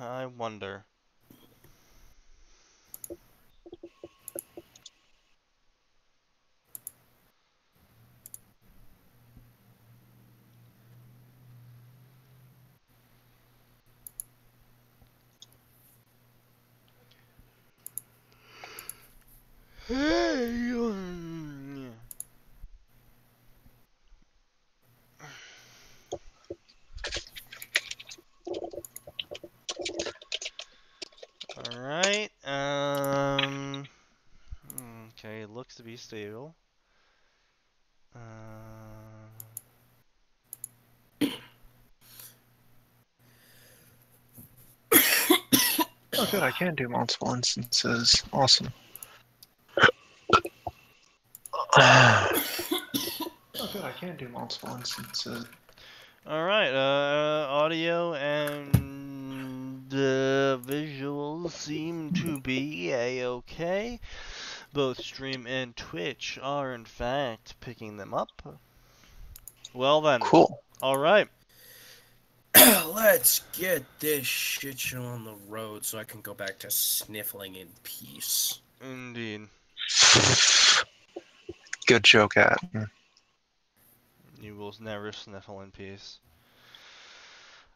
I wonder. Hey, Alright, okay, it looks to be stable. Oh good, I can do multiple instances. Awesome. Oh good, I can do multiple instances. Alright, audio and visuals seem to be a-okay. Both Stream and Twitch are in fact picking them up. Well then. Cool. Alright. Let's get this shit show on the road so I can go back to sniffling in peace. Indeed. Good joke, Atin. You will never sniffle in peace.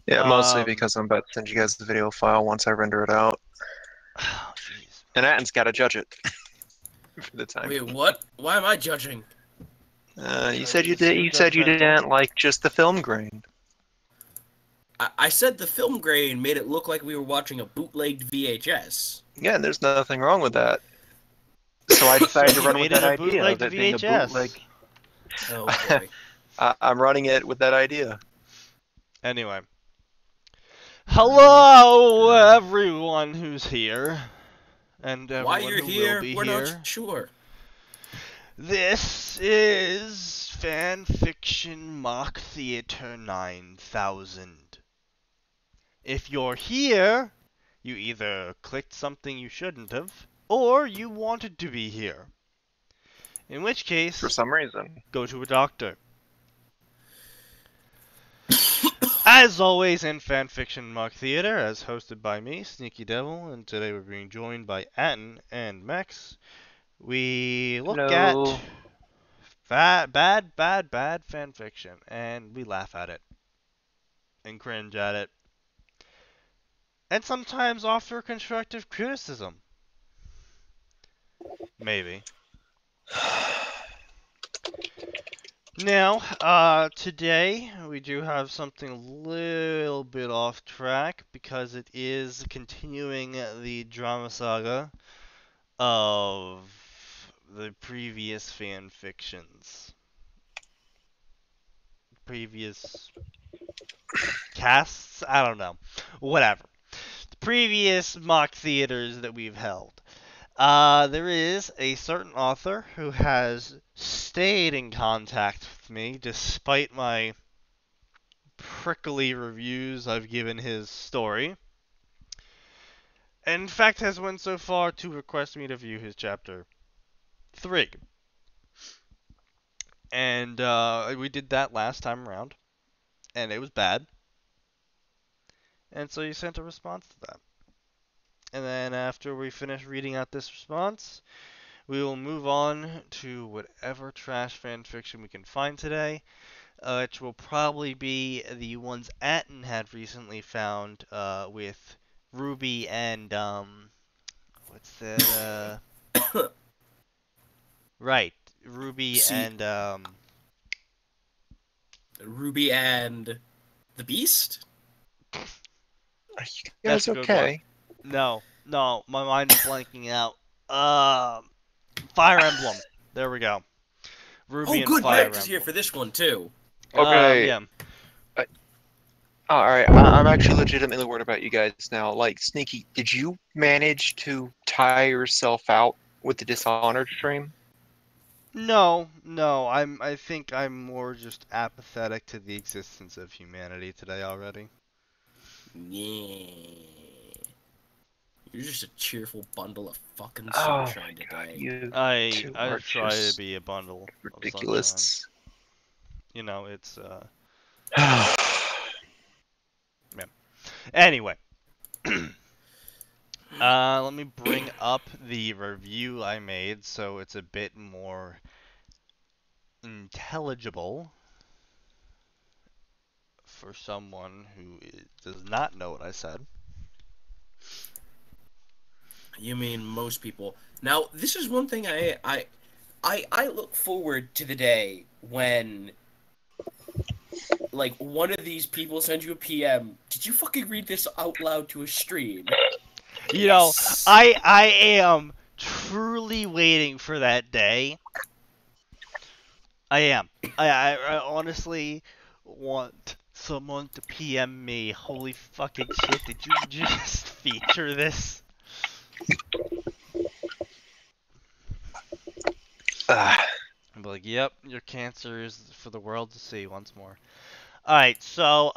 Yeah, mostly because I'm about to send you guys the video file once I render it out. Oh, jeez. And Atin's got to judge it. For the time. Wait, what? Why am I judging? You said you did. You said you didn't like just the film grain. I said the film grain made it look like we were watching a bootlegged VHS. Yeah, and there's nothing wrong with that. So I decided to run with that idea of it being a bootleg. Oh boy. I'm running it with that idea. Anyway. Hello, everyone who's here. And everyone why you're who here, will be we're here. not sure. This is Fanfiction Mock Theater 9000. If you're here, you either clicked something you shouldn't have, or you wanted to be here. In which case, for some reason, go to a doctor. As always in Fanfiction Mock Theater, as hosted by me, SneakyDevil, and today we're being joined by Atin and Max. We look at bad fanfiction, and we laugh at it, and cringe at it, and sometimes offer constructive criticism. Maybe. Now, today we do have something a little bit off track because it is continuing the drama saga of the previous fan fictions. Previous casts? I don't know. Whatever. The previous mock theaters that we've held. There is a certain author who has stayed in contact with me despite my prickly reviews I've given his story. And in fact has went so far to request me to view his chapter 3. And we did that last time around, and it was bad. And so you sent a response to that. And then after we finish reading out this response, we will move on to whatever trash fanfiction we can find today, which will probably be the ones Atin had recently found with Ruby and, what's that, right, Ruby and, Ruby and the Beast? Are you guys okay? No, my mind's blanking out. Fire Emblem. There we go. Ruby and good, Fire Max is Emblem. here for this one too. Okay. Yeah. Alright, I'm actually legitimately worried about you guys now. Like, Sneaky, did you manage to tire yourself out with the Dishonored stream? No. I think I'm more just apathetic to the existence of humanity today already. Yeah. You're just a cheerful bundle of fucking sunshine today. I try to be a bundle ridiculous. Of sunshine. You know, it's yeah. Anyway, Let me bring up the review I made so it's a bit more intelligible for someone who does not know what I said. You mean most people. Now, this is one thing I look forward to the day when, like, one of these people sends you a PM. Did you fucking read this out loud to a stream? You know, Yes. I am truly waiting for that day. I am. I honestly want someone to PM me. Holy fucking shit, did you just feature this? I'm like, yep, your cancer is for the world to see once more. Alright, so,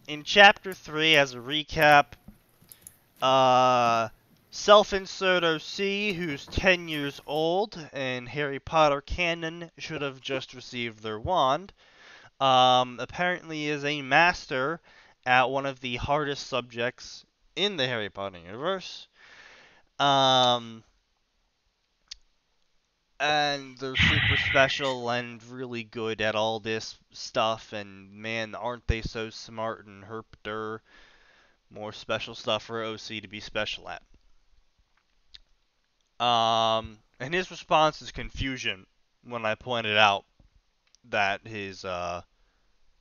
in Chapter 3, as a recap, self-insert OC, who's 10 years old, and Harry Potter canon should have just received their wand, apparently is a master at one of the hardest subjects in the Harry Potter universe. And they're super special and really good at all this stuff, and man, aren't they so smart and herpter. More special stuff for OC to be special at. And his response is confusion when I pointed out that his OC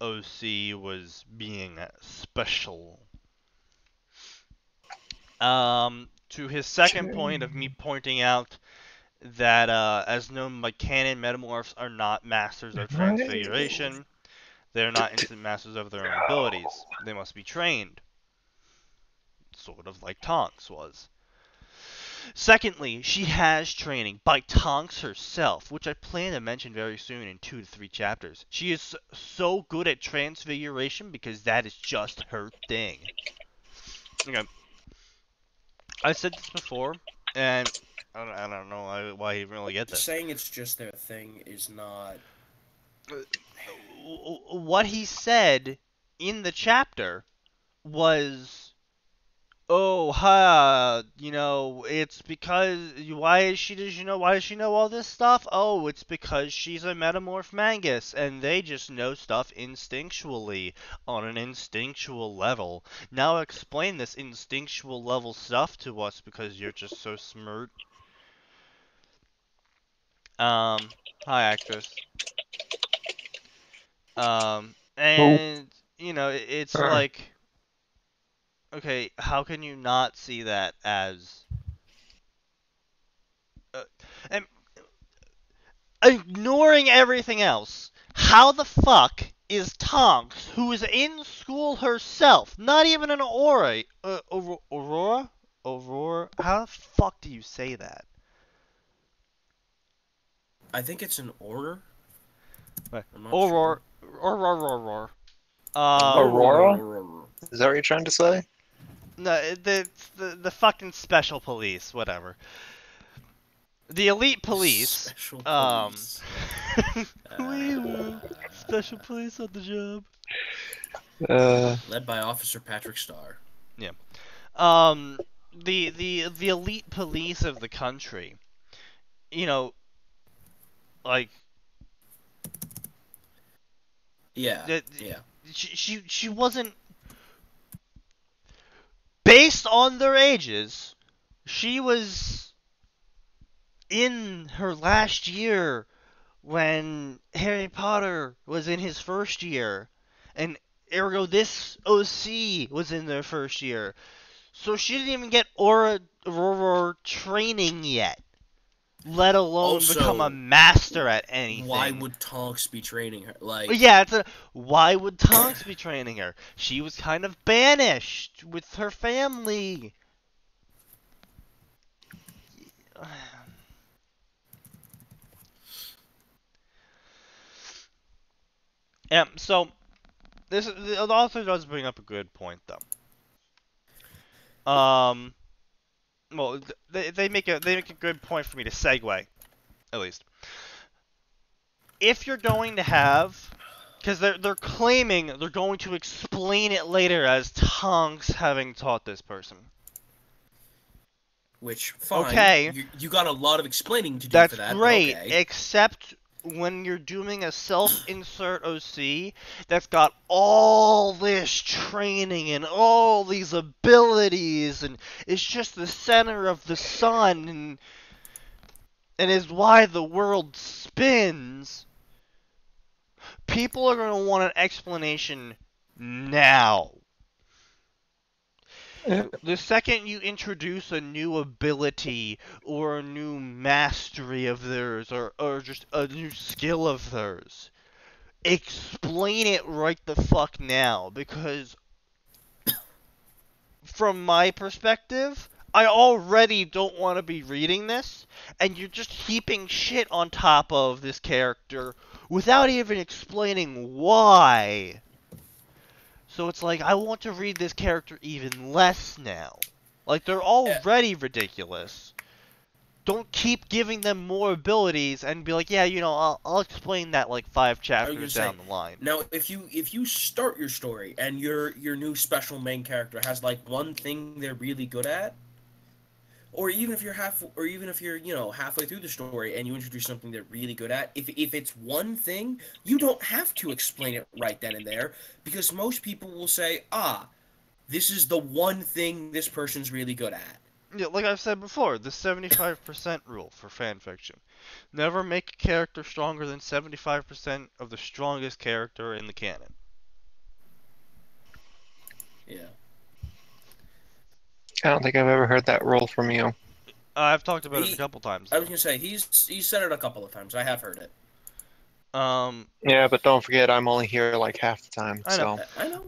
was being special. To his second point of me pointing out that, as known by canon, metamorphs are not masters of transfiguration. They're not instant masters of their own abilities. They must be trained. Sort of like Tonks was. Secondly, she has training by Tonks herself, which I plan to mention very soon in 2 to 3 chapters. She is so good at transfiguration because that is just her thing. Okay. I said this before, and I don't know why you even really get this. Saying it's just their thing is not... What he said in the chapter was, oh, you know, it's because, why does she know all this stuff? Oh, it's because she's a metamorph mangus, and they just know stuff instinctually, on an instinctual level. Now explain this instinctual level stuff to us, because you're just so smart. Hi, actress. And, you know, it's like, okay, how can you not see that as... and ignoring everything else, how the fuck is Tonks, who is in school herself, not even an Aurora, how the fuck do you say that? I think it's an order. Aurora. Aurora? Is that what you're trying to say? No, the fucking special police, whatever. The elite police. Special police. Special police on the job. Led by Officer Patrick Starr. Yeah. The elite police of the country. You know, like. Yeah. Yeah. She wasn't. Based on their ages, she was in her last year when Harry Potter was in his first year, and ergo this OC was in their first year. So she didn't even get Aurora training yet, let alone Also, become a master at anything. Why would Tonks be training her? Like, yeah, why would Tonks be training her? She was kind of banished with her family. Yeah, so the author does bring up a good point, though. Well, they make a good point for me to segue, at least. If you're going to have Because they're claiming they're going to explain it later as Tonks having taught this person. Which, fine. Okay. You got a lot of explaining to do That's for that. great, But okay. except when you're doing a self-insert OC that's got all this training and all these abilities and it's just the center of the sun and is why the world spins, people are going to want an explanation now. The second you introduce a new ability or a new mastery of theirs or just a new skill of theirs, explain it right the fuck now, because from my perspective, I already don't want to be reading this, and you're just heaping shit on top of this character without even explaining why. So it's like, I want to read this character even less now. Like, they're already ridiculous. Don't keep giving them more abilities and be like, yeah, you know, I'll explain that like 5 chapters down the line. Now, if you start your story and your new special main character has like one thing they're really good at, or even if you're halfway through the story and you introduce something they're really good at, if it's one thing, you don't have to explain it right then and there, because most people will say, this is the one thing this person's really good at. Yeah, like I've said before, the 75% rule for fanfiction. Never make a character stronger than 75% of the strongest character in the canon. Yeah. I don't think I've ever heard that rule from you. I've talked about it a couple times. I was gonna say he's said it a couple of times. I have heard it. Yeah, but don't forget, I'm only here like half the time. I know.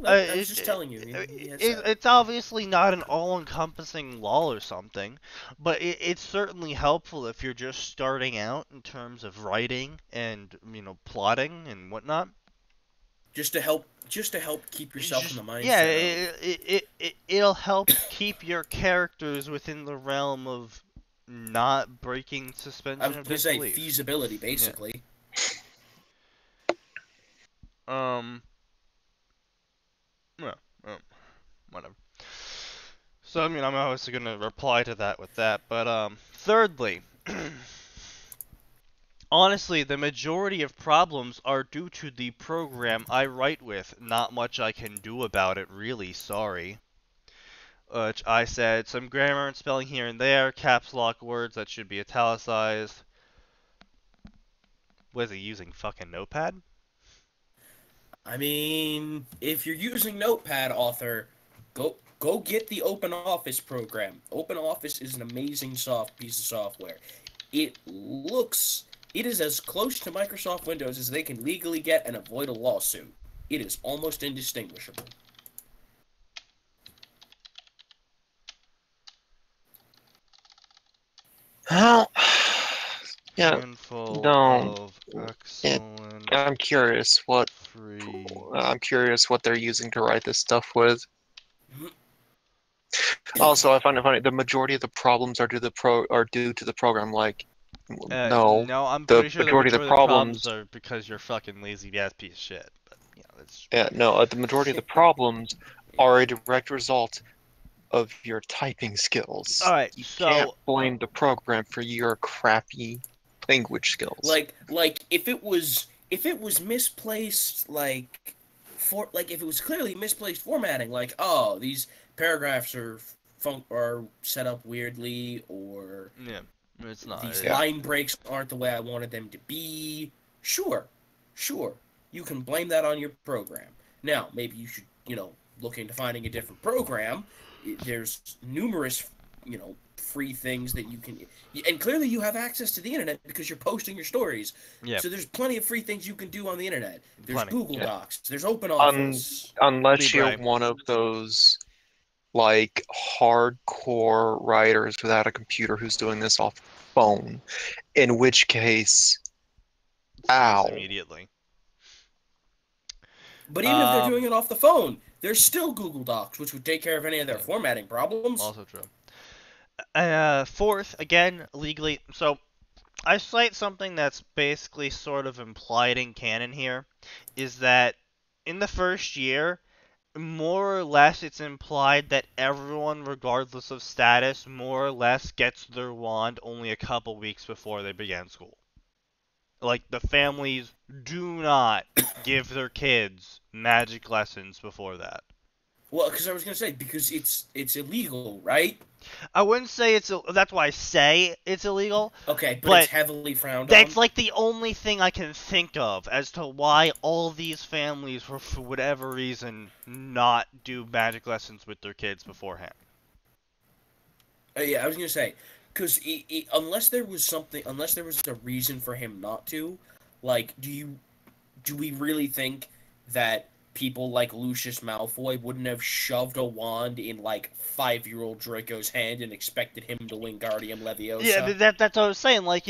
I was just telling you. It's obviously not an all-encompassing law or something, but it's certainly helpful if you're just starting out in terms of writing and plotting and whatnot. Just to help keep yourself in the mindset. Yeah, it'll help keep your characters within the realm of not breaking suspension of disbelief. I was gonna say feasibility, basically. Yeah. Whatever. So, I mean, I'm obviously gonna reply to that with that, but, thirdly, honestly, the majority of problems are due to the program I write with. Not much I can do about it, really, sorry. Which I said, some grammar and spelling here and there, caps lock words that should be italicized. Was he using fucking Notepad? I mean, if you're using Notepad, author, go get the OpenOffice program. OpenOffice is an amazing piece of software. It is as close to Microsoft Windows as they can legally get and avoid a lawsuit. It is almost indistinguishable. Well, yeah, no. I'm curious what they're using to write this stuff with. Also, I find it funny. The majority of the problems are due to the program. Like, no, I'm pretty sure the majority of the problems are because you're fucking lazy ass piece of shit. But that's... Yeah, no, the majority of the problems are a direct result of your typing skills. All right, you can't blame the program for your crappy language skills. Like if it was misplaced, if it was clearly misplaced formatting, like, oh, these paragraphs are set up weirdly, or it's not. These line breaks aren't the way I wanted them to be. Sure, you can blame that on your program. Now, maybe you should, look into finding a different program. There's numerous, free things that you can, and clearly you have access to the internet because you're posting your stories. Yeah. So there's plenty of free things you can do on the internet. There's Google Docs. There's OpenOffice. Unless you're one of those, like, hardcore writers without a computer who's doing this off phone, in which case, immediately. But even if they're doing it off the phone, there's still Google Docs, which would take care of any of their formatting problems. Also true. Fourth, again, legally, so I cite something that's basically sort of implied in canon here, is that in the first year, more or less it's implied that everyone, regardless of status, more or less gets their wand only a couple weeks before they begin school. Like, the families do not give their kids magic lessons before that. Well, because I was gonna say because it's illegal, right? I wouldn't say that's why I say it's illegal, Okay, but it's but heavily frowned that's on. like the only thing I can think of as to why all these families will, for whatever reason, not do magic lessons with their kids beforehand. Yeah, I was gonna say because unless there was something, unless there was a reason for him not to, like, do we really think that people like Lucius Malfoy wouldn't have shoved a wand in like 5-year-old Draco's hand and expected him to Wingardium Yeah, Leviosa? that's what I was saying. Like,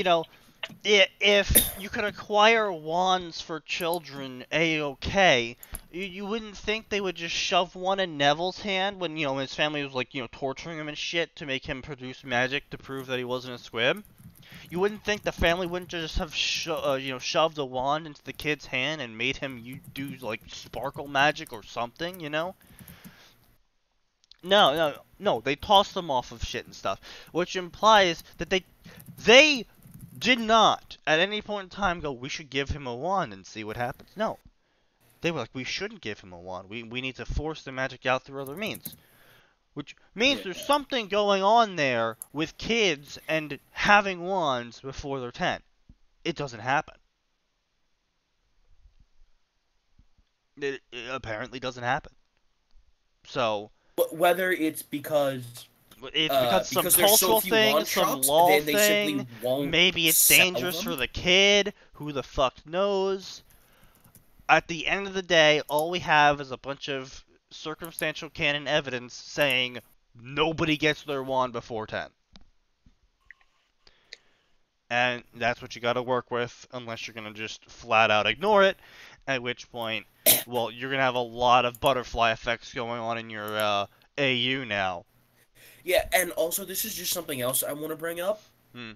if you could acquire wands for children A-okay, you wouldn't think they would just shove one in Neville's hand when, his family was, like, torturing him and shit to make him produce magic to prove that he wasn't a squib? You wouldn't think the family wouldn't just have, shoved a wand into the kid's hand and made him do, like, sparkle magic or something, No, no, no, they tossed them off of shit and stuff, which implies that they did not, at any point in time, go, we should give him a wand and see what happens. No. They were like, we shouldn't give him a wand. We need to force the magic out through other means. Which means there's Yeah. something going on there with kids and having wands before they're 10. It doesn't happen. It apparently doesn't happen. So, But whether it's it's because some because there's so cultural few thing, wand some shops, law then they thing, simply won't maybe it's sell dangerous for them. the kid, who the fuck knows? At the end of the day, all we have is a bunch of circumstantial canon evidence saying nobody gets their wand before 10. And that's what you gotta work with, unless you're gonna just flat out ignore it, at which point, well, you're gonna have a lot of butterfly effects going on in your AU now. Yeah, and also this is just something else I want to bring up. Hmm.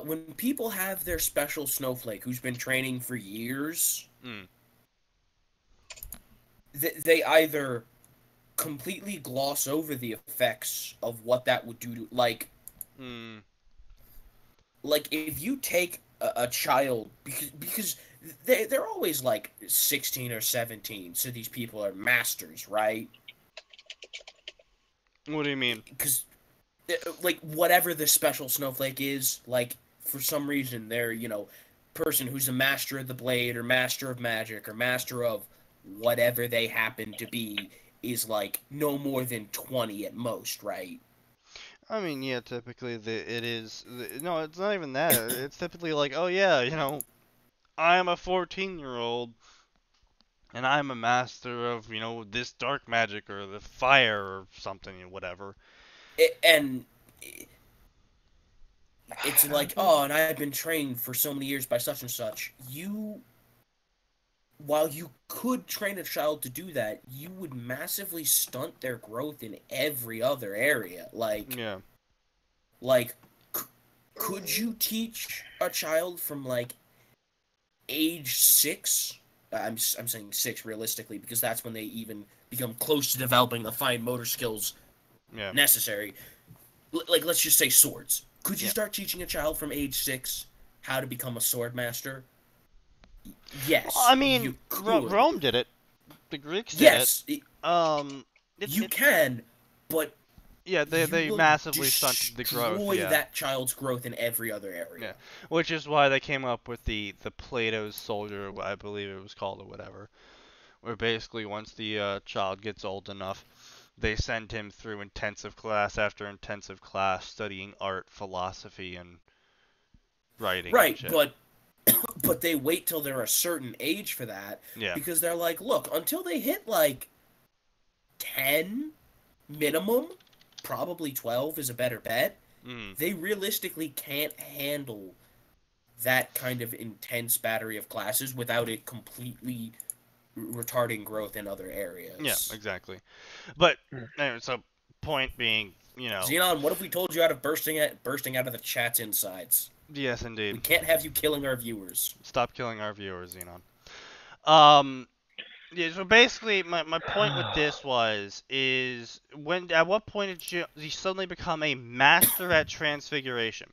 When people have their special snowflake who's been training for years, Hmm. they either completely gloss over the effects of what that would do to, Hmm. like if you take a child, because they're always like 16 or 17, so these people are masters, right? What do you mean? Because like whatever the special snowflake is, like for some reason they're person who's a master of the blade or master of magic or master of whatever they happen to be is like no more than 20 at most, right? I mean, yeah, typically it is. No, it's not even that. It's typically like, oh yeah, I'm a 14-year-old and I'm a master of, this dark magic or the fire or something, whatever. And it's like, oh, and I've been trained for so many years by such and such. While you could train a child to do that, you would massively stunt their growth in every other area. Yeah. Like, could you teach a child from like age 6? I'm saying 6 realistically because that's when they even become close to developing the fine motor skills Yeah. necessary. Like, let's just say swords. Could you Yeah. start teaching a child from age 6 how to become a sword master? Yes. Well, I mean, you could. Rome did it. The Greeks did Yes, it. you can, but Yeah, you they will massively stunted the growth. destroy Yeah. that child's growth in every other area. Yeah. Which is why they came up with the Plato's soldier, I believe it was called, or whatever. Where basically once the child gets old enough, they send him through intensive class after intensive class studying art, philosophy, and writing and Right, shit. but they wait till they're a certain age for that Yeah. because they're like, look, until they hit like 10 minimum, probably 12 is a better bet. Mm. They realistically can't handle that kind of intense battery of classes without it completely retarding growth in other areas. Yeah, exactly. But anyway, so point being, Xenon, what if we told you out of bursting out of the chat's insides? Yes, We indeed. can't have you killing our viewers. Stop killing our viewers, Xenon. Yeah, so basically, my point with this is at what point did you suddenly become a master at transfiguration?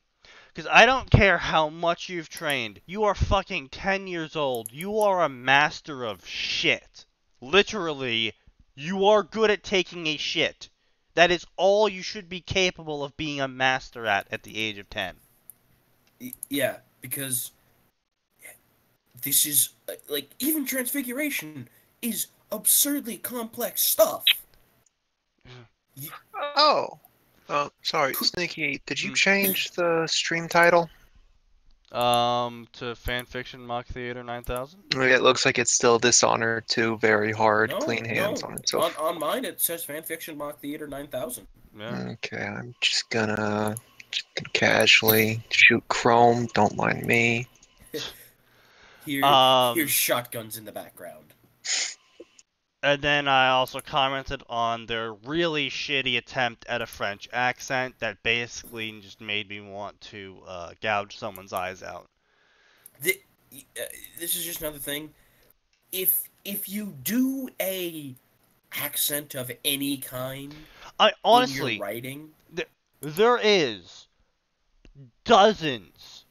Because I don't care how much you've trained. You are fucking 10 years old. You are a master of shit. Literally, you are good at taking a shit. That is all you should be capable of being a master at the age of 10. Yeah, because this is like even transfiguration is absurdly complex stuff. Oh. Sorry, Sneaky, did you Hmm. change the stream title? To Fanfiction Mock Theater 9000? It looks like it's still Dishonored 2, very hard, No, clean hands no. on it. So, On mine it says Fanfiction Mock Theater 9000. Yeah. okay, I'm just gonna casually shoot Chrome. Don't mind me. Here's shotguns in the background. And then I also commented on their really shitty attempt at a French accent that basically just made me want to gouge someone's eyes out. This is just another thing. If you do a accent of any kind I in honestly, your writing, there is dozens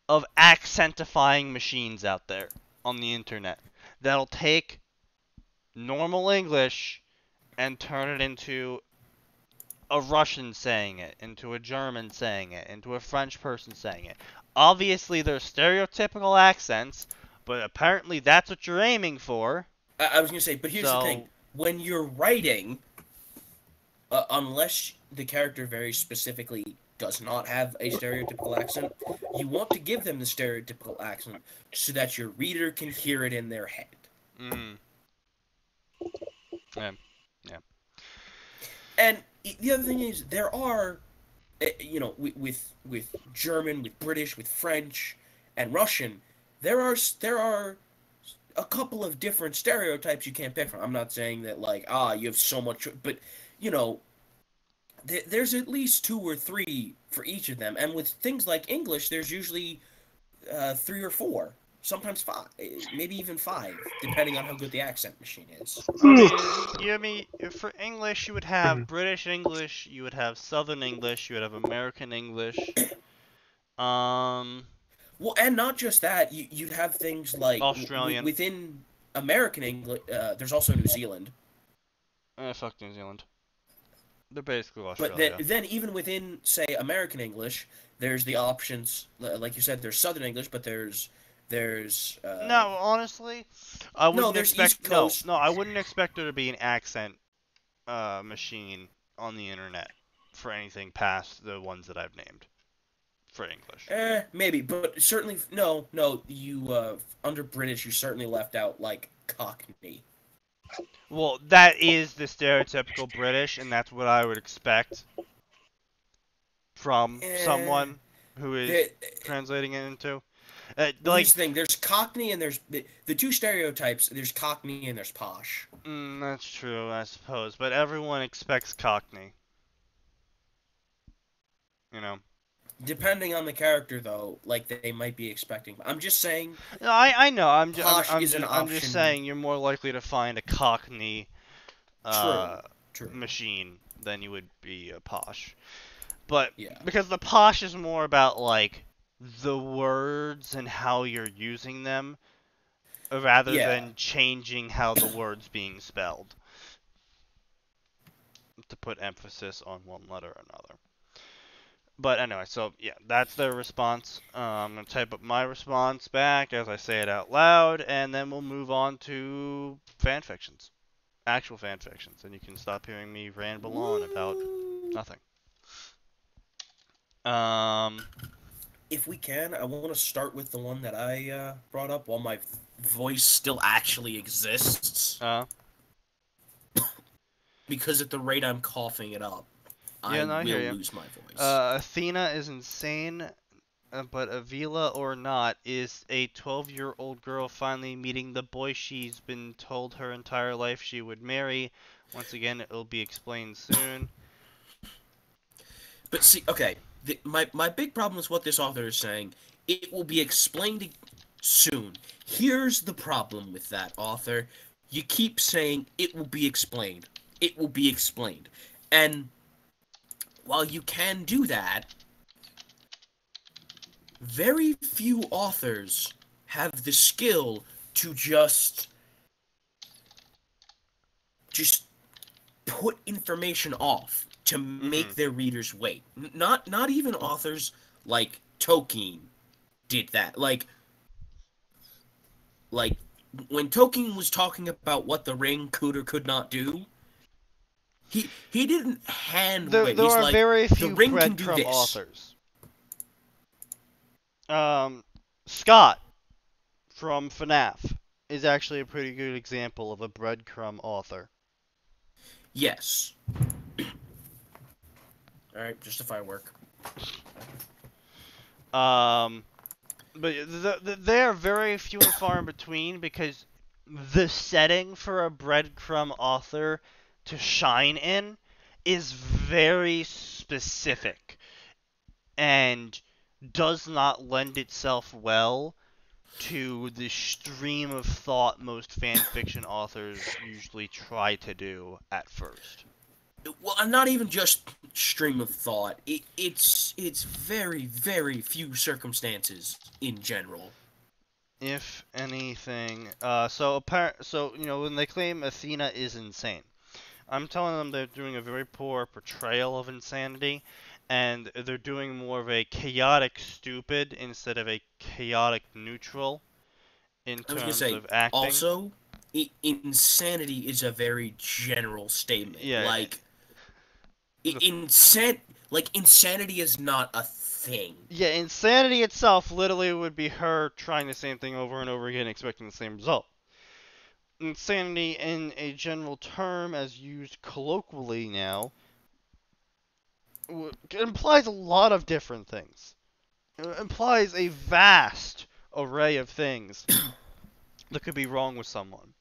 of accentifying machines out there on the internet that'll take normal English and turn it into a Russian saying it, into a German saying it, into a French person saying it. Obviously, they're stereotypical accents, but apparently that's what you're aiming for. I was gonna say, but here's the thing: when you're writing, unless the character very specifically does not have a stereotypical accent, you want to give them the stereotypical accent so that your reader can hear it in their head. Mm. Yeah. And the other thing is, there are, with German, with British, with French, and Russian, there are a couple of different stereotypes you can't pick from. I'm not saying that you have so much, but there's at least 2 or 3 for each of them. And with things like English, there's usually 3 or 4. Sometimes 5, maybe even 5, depending on how good the accent machine is. I mean, for English, you would have British English, you would have Southern English, you would have American English. Well, and not just that, you'd have things like Australian. within American English. There's also New Zealand. Fuck New Zealand. They're basically Australia. But then even within, say, American English, there's the options. Like you said, there's Southern English, but there's no, honestly, I wouldn't expect. East Coast. No, I wouldn't expect there to be an accent machine on the internet for anything past the ones that I've named for English. Maybe, but certainly no. You under British, you certainly left out like Cockney. Well, that is the stereotypical British, and that's what I would expect from someone who is translating it into. Here's the thing: there's Cockney and there's the 2 stereotypes. There's Cockney and there's posh. That's true, I suppose, but everyone expects Cockney. You know. Depending on the character, though, like they might be expecting. I'm just saying. No, I know. I'm option. just saying you're more likely to find a Cockney True. machine than you would be a posh. But yeah. Because the posh is more about like the words and how you're using them rather than changing how the words being spelled. To put emphasis on one letter or another. But anyway, so yeah, that's their response. I'm going to type up my response back as I say it out loud, and then we'll move on to fanfictions. Actual fanfictions, and you can stop hearing me ramble on about nothing. If we can, I want to start with the one that I brought up while my voice still actually exists. Because at the rate I'm coughing it up, I will lose my voice. Athena is insane, but Avila or not is a 12-year-old girl finally meeting the boy she's been told her entire life she would marry. Once again, it'll be explained soon. But see, okay, my big problem is what this author is saying. It will be explained soon. Here's the problem with that, author. You keep saying it will be explained. It will be explained. And while you can do that, very few authors have the skill to just put information off to make their readers wait. Not even authors like Tolkien did that. Like when Tolkien was talking about what the ring could or could not do, he didn't hand wait. There He's are like, very the few ring can do breadcrumb this. authors. Scott from FNAF is actually a pretty good example of a breadcrumb author. Yes. Alright, just a firework. But they're very few and far in between because the setting for a breadcrumb author to shine in is very specific and does not lend itself well to the stream of thought most fanfiction authors usually try to do at first. Well, not even just stream of thought. It's very, very few circumstances in general. If anything, so when they claim Athena is insane, I'm telling them they're doing a very poor portrayal of insanity, and they're doing more of a chaotic stupid instead of a chaotic neutral in terms of acting. Also, insanity is a very general statement. Yeah. Insanity is not a thing. Yeah, insanity itself literally would be her trying the same thing over and over again, expecting the same result. Insanity in a general term, as used colloquially now, implies a lot of different things. It implies a vast array of things that could be wrong with someone.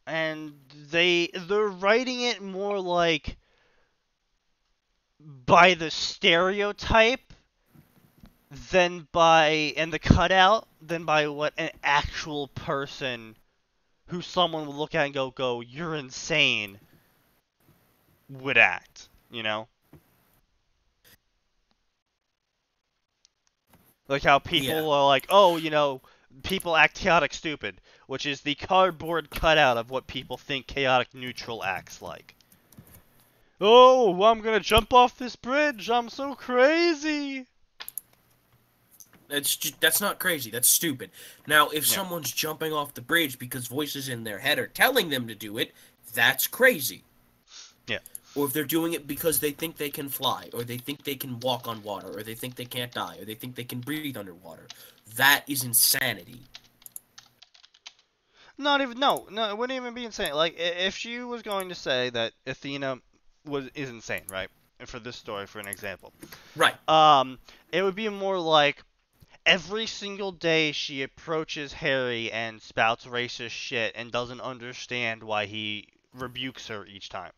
And they're writing it more like by the stereotype and the cutout than by what an actual person who someone would look at and go, you're insane, would act, you know? Like how people are like, people act chaotic stupid, which is the cardboard cutout of what people think chaotic neutral acts like. Oh, I'm gonna jump off this bridge, I'm so crazy! That's not crazy, that's stupid. Now, if someone's jumping off the bridge because voices in their head are telling them to do it, that's crazy. Yeah. Or if they're doing it because they think they can fly, or they think they can walk on water, or they think they can't die, or they think they can breathe underwater. That is insanity. No, it wouldn't even be insane. Like, if she was going to say that Athena is insane, right? For this story, for an example. Right. It would be more like, every single day she approaches Harry and spouts racist shit and doesn't understand why he rebukes her each time.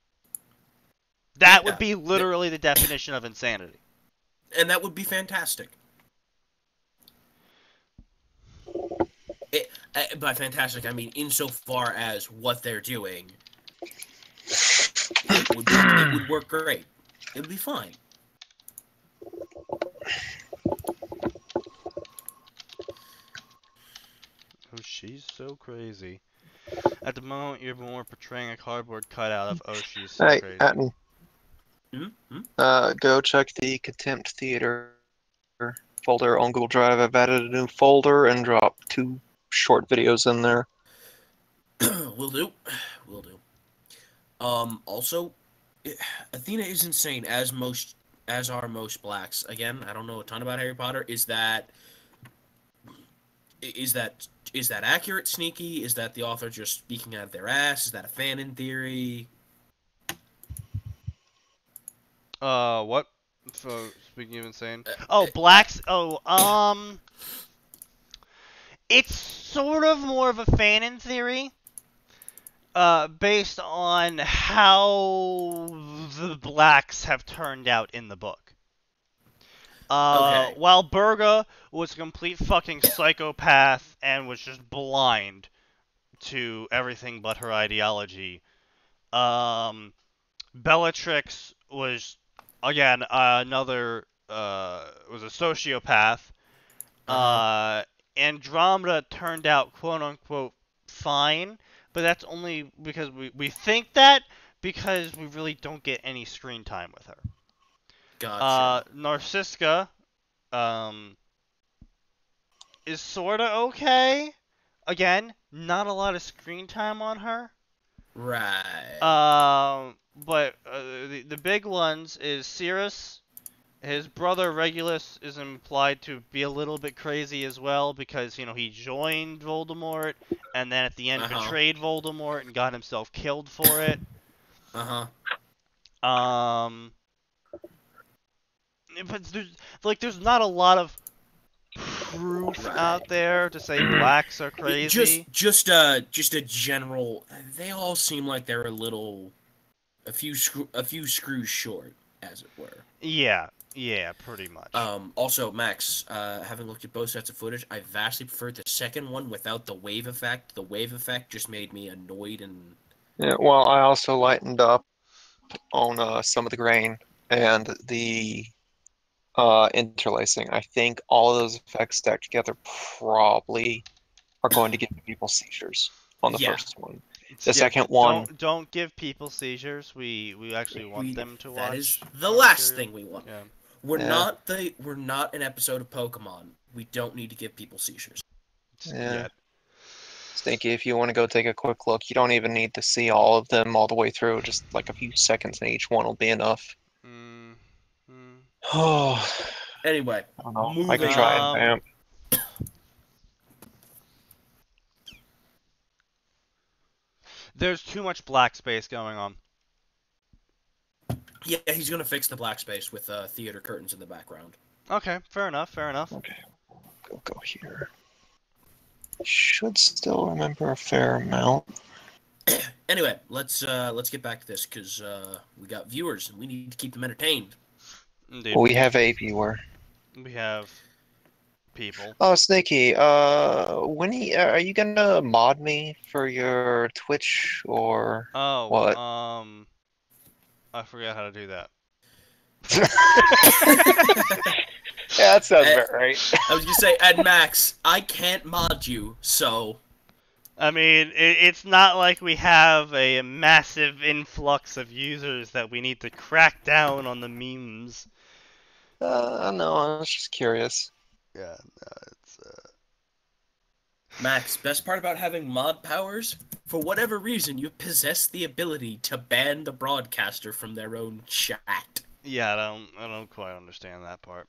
That would be literally the definition of insanity. And that would be fantastic. By fantastic, I mean insofar as what they're doing, it would work great. It would be fine. Oh, she's so crazy. At the moment, you're more portraying a cardboard cutout of, oh, she's so Hey, crazy. Atin, Mm-hmm. go check the Contempt Theater folder on Google Drive. I've added a new folder and dropped 2 short videos in there. Will do. Also, Athena is insane, as are most blacks. Again, I don't know a ton about Harry Potter. Is that accurate, Sneaky? Is that the author just speaking out of their ass? Is that a fan in theory? What? So, speaking of insane. Blacks. It's sort of more of a fan in theory. Based on how the blacks have turned out in the book. Okay. While Berga was a complete fucking psychopath and was just blind to everything but her ideology. Bellatrix was, again, was a sociopath. Uh-huh. Andromeda turned out quote unquote fine, but that's only because we think that because we really don't get any screen time with her. Gotcha. Narcissica, um, is sorta okay. Again, not a lot of screen time on her. Right. But the big ones is Cirrus. His brother Regulus is implied to be a little bit crazy as well because, he joined Voldemort and then at the end Uh-huh. betrayed Voldemort and got himself killed for it. Uh-huh. But there's not a lot of proof Right. out there to say blacks are crazy. Just a general. They all seem like they're a few screws short, as it were. Yeah, pretty much. Also, Max, having looked at both sets of footage, I vastly preferred the second one without the wave effect. The wave effect just made me annoyed and. Yeah, well, I also lightened up on some of the grain and the interlacing. I think all of those effects stacked together probably are going to give people seizures on the Yeah. first one. The Yeah, second one, don't give people seizures. We actually want them to watch. That is the our last material. thing we want. Yeah. We're not an episode of Pokemon. We don't need to give people seizures. yeah. Yet. Sneaky, if you want to go take a quick look, you don't even need to see all of them all the way through. Just like a few seconds in each one will be enough. Mm, mm. Oh, Anyway, I don't know. I moving could try and on. vamp. There's too much black space going on. Yeah, he's gonna fix the black space with theater curtains in the background. Okay, fair enough. Okay, we'll go here. Should still remember a fair amount. Anyway, let's get back to this because we got viewers and we need to keep them entertained. Indeed. We have a viewer. We have people. Oh, Snaky, when are you gonna mod me for your Twitch or Oh, what? I forgot how to do that. Yeah, that sounds about right. I was gonna say, and Max, I can't mod you, so I mean, it's not like we have a massive influx of users that we need to crack down on the memes. No, I was just curious. Yeah, it's Max, best part about having mod powers, for whatever reason, you possess the ability to ban the broadcaster from their own chat. yeah, I don't quite understand that part.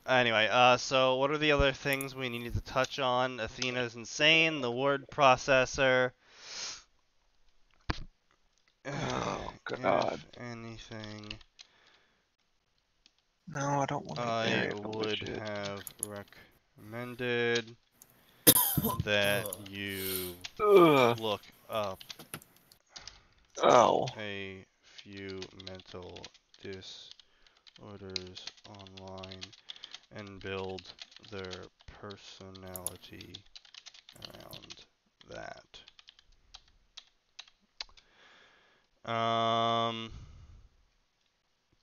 Anyway, so what are the other things we need to touch on? Athena's insane, the word processor. Oh, God. If anything, No, I don't want to I bury the would widget. have recommended that you Ugh. look up Oh. a few mental disorders online and build their personality around that.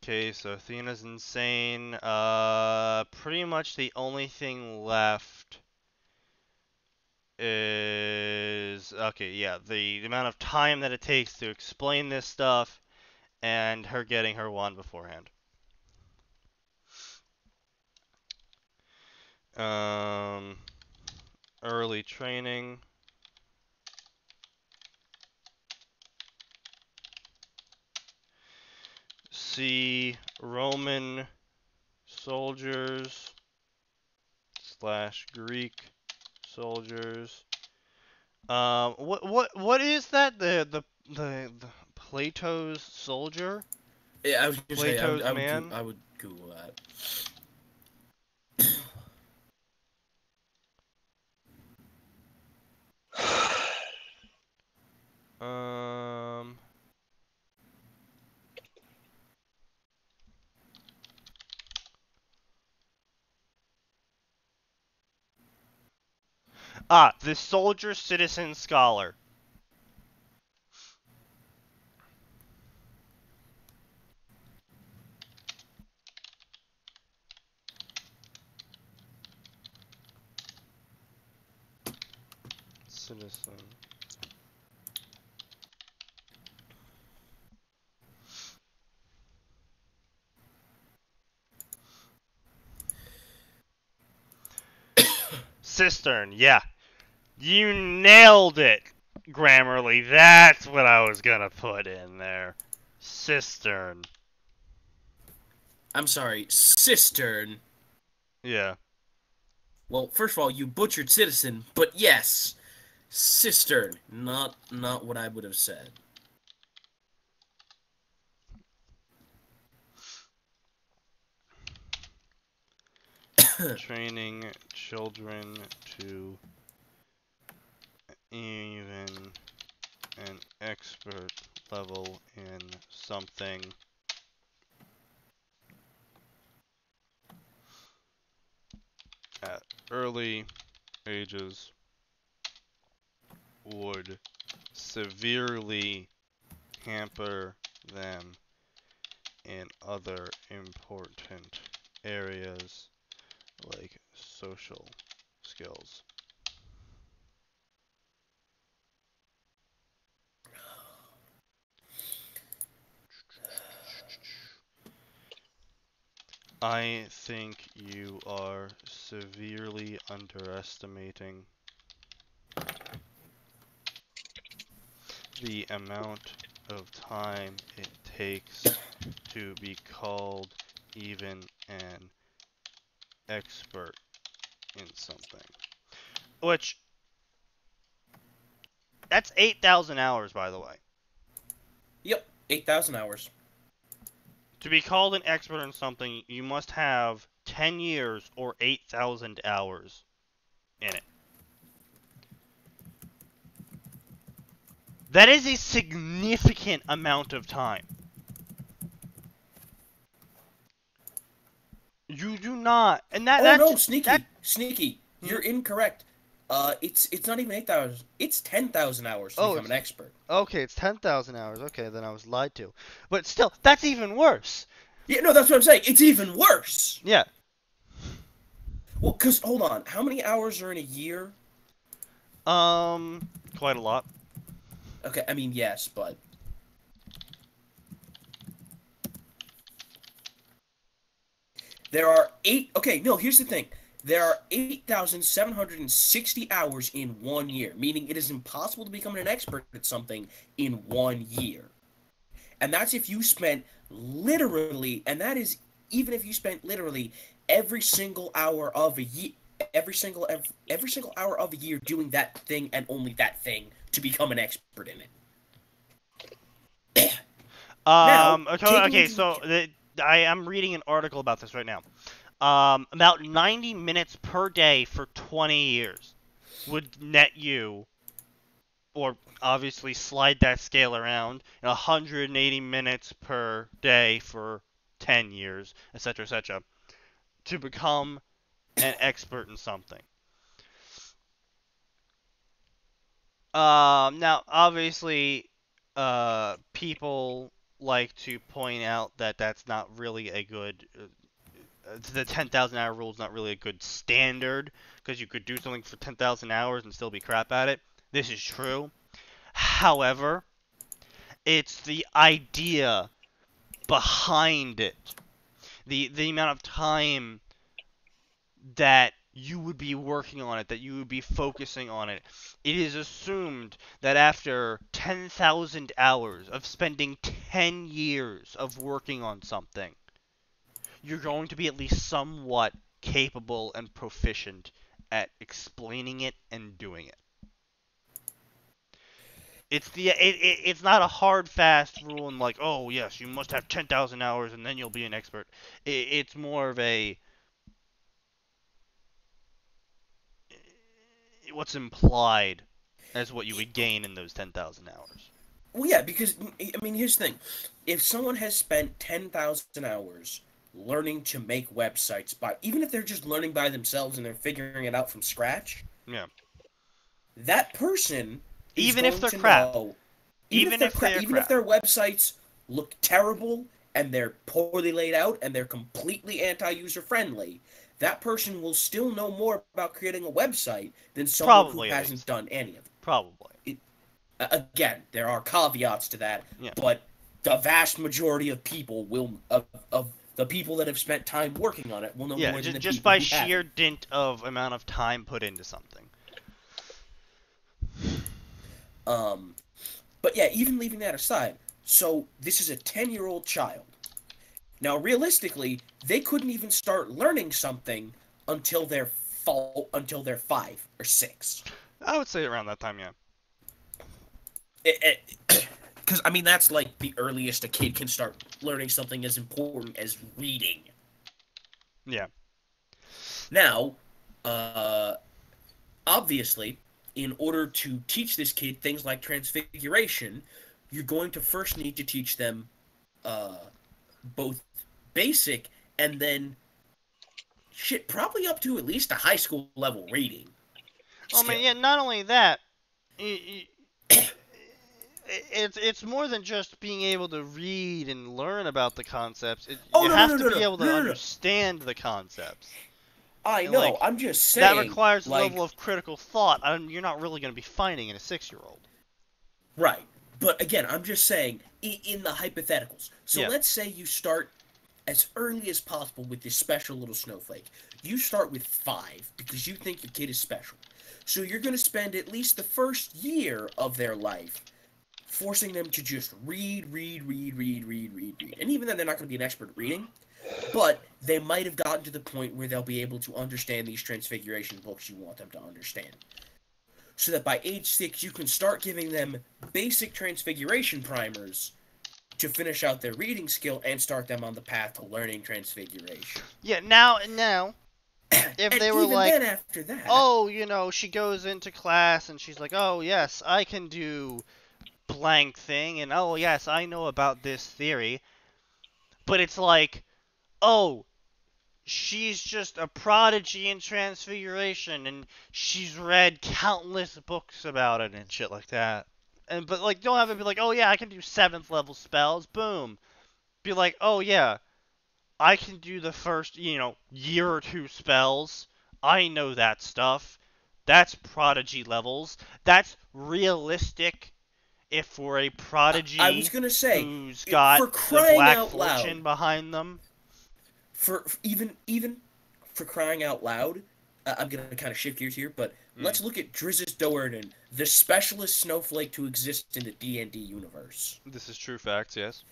Okay, so Athena's insane. Pretty much the only thing left is okay, yeah, the amount of time that it takes to explain this stuff and her getting her wand beforehand. Early training. See Roman soldiers / Greek soldiers. What is that? The Plato's soldier? Yeah, I was gonna say, Plato's man? I would Google that. Um. The soldier, citizen, scholar. Citizen. Cistern, yeah. You nailed it, Grammarly. That's what I was gonna put in there. Cistern. I'm sorry, cistern. Yeah. Well, first of all, you butchered citizen, but yes, cistern. Not what I would have said. Training children to even an expert level in something at early ages would severely hamper them in other important areas like social skills. I think you are severely underestimating the amount of time it takes to be called even an expert in something. Which, that's 8,000 hours, by the way. Yep, 8,000 hours. To be called an expert in something, you must have 10 years or 8,000 hours in it. That is a significant amount of time. You do not, and no, sneaky. You're incorrect. It's not even 8,000. It's 10,000 hours to become an expert. Okay, it's 10,000 hours. Okay, then I was lied to. But still, that's even worse. Yeah, no, that's what I'm saying. It's even worse. Yeah. Well, because, hold on. How many hours are in a year? Quite a lot. Okay, I mean, yes, but... There are here's the thing. There are 8,760 hours in 1 year, meaning it is impossible to become an expert at something in 1 year. And that's if you spent literally, and that is even if you spent literally every single hour of a year, every single hour of a year doing that thing and only that thing to become an expert in it. I am reading an article about this right now. About 90 minutes per day for 20 years would net you, or obviously slide that scale around, 180 minutes per day for 10 years, etc., to become an expert in something. Now, obviously, people like to point out that that's not really a good... the 10,000 hour rule is not really a good standard, because you could do something for 10,000 hours and still be crap at it. This is true. However, it's the idea behind it. The amount of time that you would be working on it, that you would be focusing on it. It is assumed that after 10,000 hours of spending 10 years of working on something, you're going to be at least somewhat capable and proficient at explaining it and doing it. It's not a hard, fast rule and like, oh yes, you must have 10,000 hours and then you'll be an expert. It's more of a... what's implied as what you would gain in those 10,000 hours. Well, yeah, because, I mean, here's the thing. If someone has spent 10,000 hours learning to make websites, even if they're just learning by themselves and they're figuring it out from scratch... Yeah. that person is Even going if they're to crap. know, Even if they're even crap. if their websites look terrible and they're poorly laid out and they're completely anti-user friendly, that person will still know more about creating a website than someone Probably, who at hasn't least. done any of it. Probably. Again, there are caveats to that, Yeah. but the vast majority of people of the people that have spent time working on it will know Yeah, more than the just people by who sheer haven't. dint of amount of time put into something. But yeah, even leaving that aside, so this is a 10-year-old child. Now, realistically, they couldn't even start learning something until they're 5 or 6. I would say around that time, yeah. Because, I mean, that's like the earliest a kid can start learning something as important as reading. Yeah. Now, obviously, in order to teach this kid things like transfiguration, you're going to first need to teach them both basic and then probably up to at least a high school level reading. Well, I mean, yeah, not only that, it's more than just being able to read and learn about the concepts. You have to be able to understand the concepts. I And, know, like, I'm just saying. That requires a like, level of critical thought you're not really going to be finding in a 6-year-old. Right. But again, I'm just saying, in the hypotheticals. So Yeah. let's say you start as early as possible with this special little snowflake. You start with 5 because you think your kid is special. So you're going to spend at least the first year of their life forcing them to just read. And even then, they're not going to be an expert at reading. But they might have gotten to the point where they'll be able to understand these transfiguration books you want them to understand. So that by age 6, you can start giving them basic transfiguration primers to finish out their reading skill and start them on the path to learning transfiguration. Yeah, now, if they were even like, then after that, oh, she goes into class and she's like, oh, yes, I can do blank thing, and oh, yes, I know about this theory. But it's like, oh, she's just a prodigy in transfiguration, and she's read countless books about it and shit like that. But like, don't have it be like, oh yeah, I can do 7th level spells. Boom. Be like, oh yeah, I can do the first, year or 2 spells. I know that stuff. That's prodigy levels. That's realistic. If for a prodigy I was gonna say, who's got for the crying Black out Fortune loud, behind them. for even for crying out loud, I'm gonna kind of shift gears here, but let's look at Drizzt Do'Urden, the specialist snowflake to exist in the D&D universe. This is true facts, yes.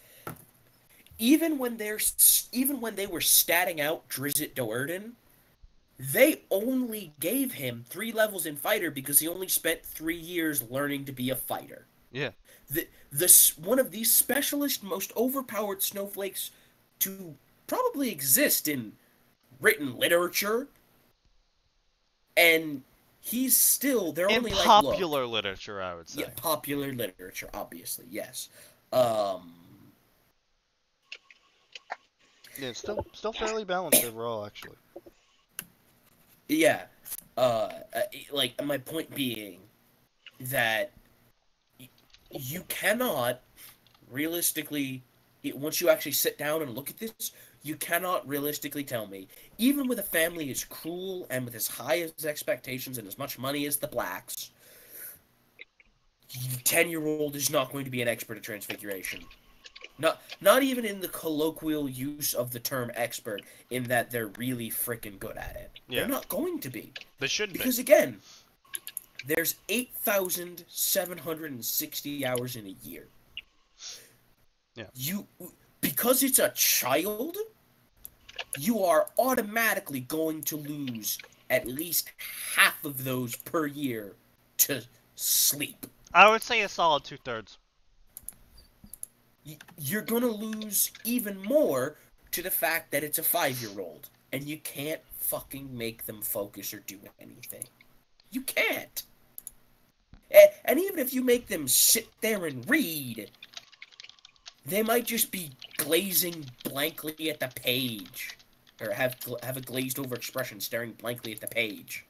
Even when they were statting out Drizzt Do'Urden, they only gave him 3 levels in fighter because he only spent 3 years learning to be a fighter. Yeah. One of these specialist, most overpowered snowflakes to probably exist in written literature, and he's still, they're In only popular like, literature, I would say. yeah, popular literature, obviously, yes. Yeah, it's still fairly balanced overall, actually. Yeah, like, my point being that you cannot realistically, once you actually sit down and look at this, you cannot realistically tell me, even with a family as cruel and with as high as expectations and as much money as the Blacks, 10-year-old is not going to be an expert at transfiguration. Not even in the colloquial use of the term expert, in that they're really freaking good at it. Yeah. They're not going to be. They should be. Because again, there's 8,760 hours in a year. Yeah. Because it's a child, you are automatically going to lose at least half of those per year to sleep. I would say a solid 2/3. You're going to lose even more to the fact that it's a 5-year-old, and you can't fucking make them focus or do anything. You can't. And even if you make them sit there and read, they might just be glazing blankly at the page, or have a glazed over expression staring blankly at the page.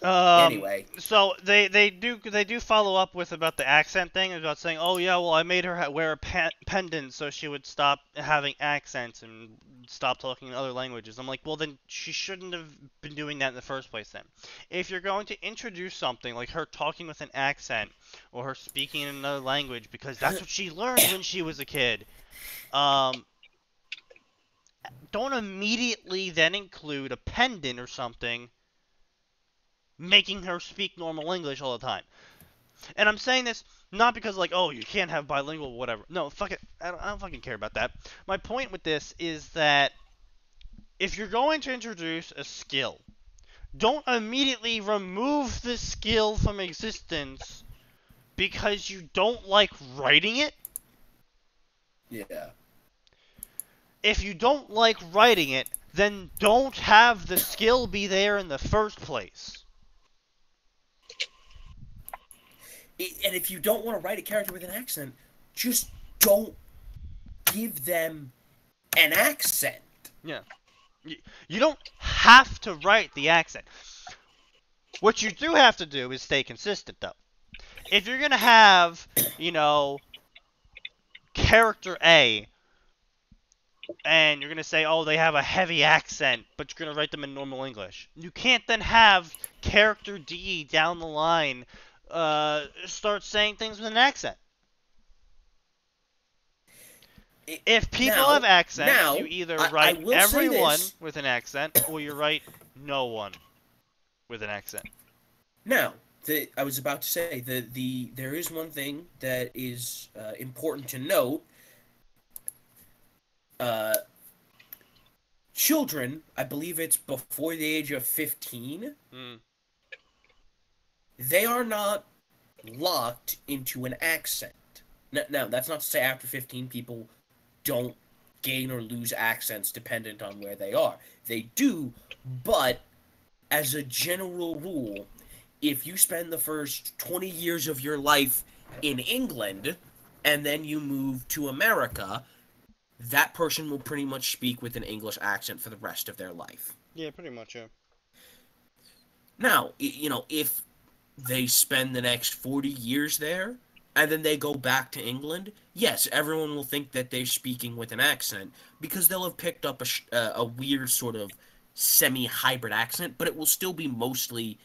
Anyway, So they do follow up with about the accent thing, about saying, oh yeah, well I made her wear a pendant so she would stop having accents and stop talking in other languages. I'm like, well then she shouldn't have been doing that in the first place then. If you're going to introduce something like her talking with an accent or her speaking in another language because that's what she learned when she was a kid, um, don't immediately then include a pendant or something making her speak normal English all the time. And I'm saying this not because like, oh, you can't have bilingual whatever. No, fuck it. I don't fucking care about that. My point with this is that if you're going to introduce a skill, don't immediately remove the skill from existence because you don't like writing it. yeah. If you don't like writing it, then don't have the skill be there in the first place. And if you don't want to write a character with an accent, just don't give them an accent. Yeah. You don't have to write the accent. What you do have to do is stay consistent, though. If you're going to have, character A, and you're going to say, oh, they have a heavy accent, but you're going to write them in normal English, you can't then have character D down the line start saying things with an accent. If people have accents, you either write everyone with an accent, or you write no one with an accent. Now, I was about to say there is one thing that is important to note. Children, I believe it's before the age of 15, they are not locked into an accent. Now, that's not to say after 15 people don't gain or lose accents dependent on where they are. They do, but as a general rule, if you spend the first 20 years of your life in England and then you move to America, that person will pretty much speak with an English accent for the rest of their life. Yeah, pretty much, yeah. Now, if they spend the next 40 years there and then they go back to England, yes, everyone will think that they're speaking with an accent because they'll have picked up a weird sort of semi-hybrid accent, but it will still be mostly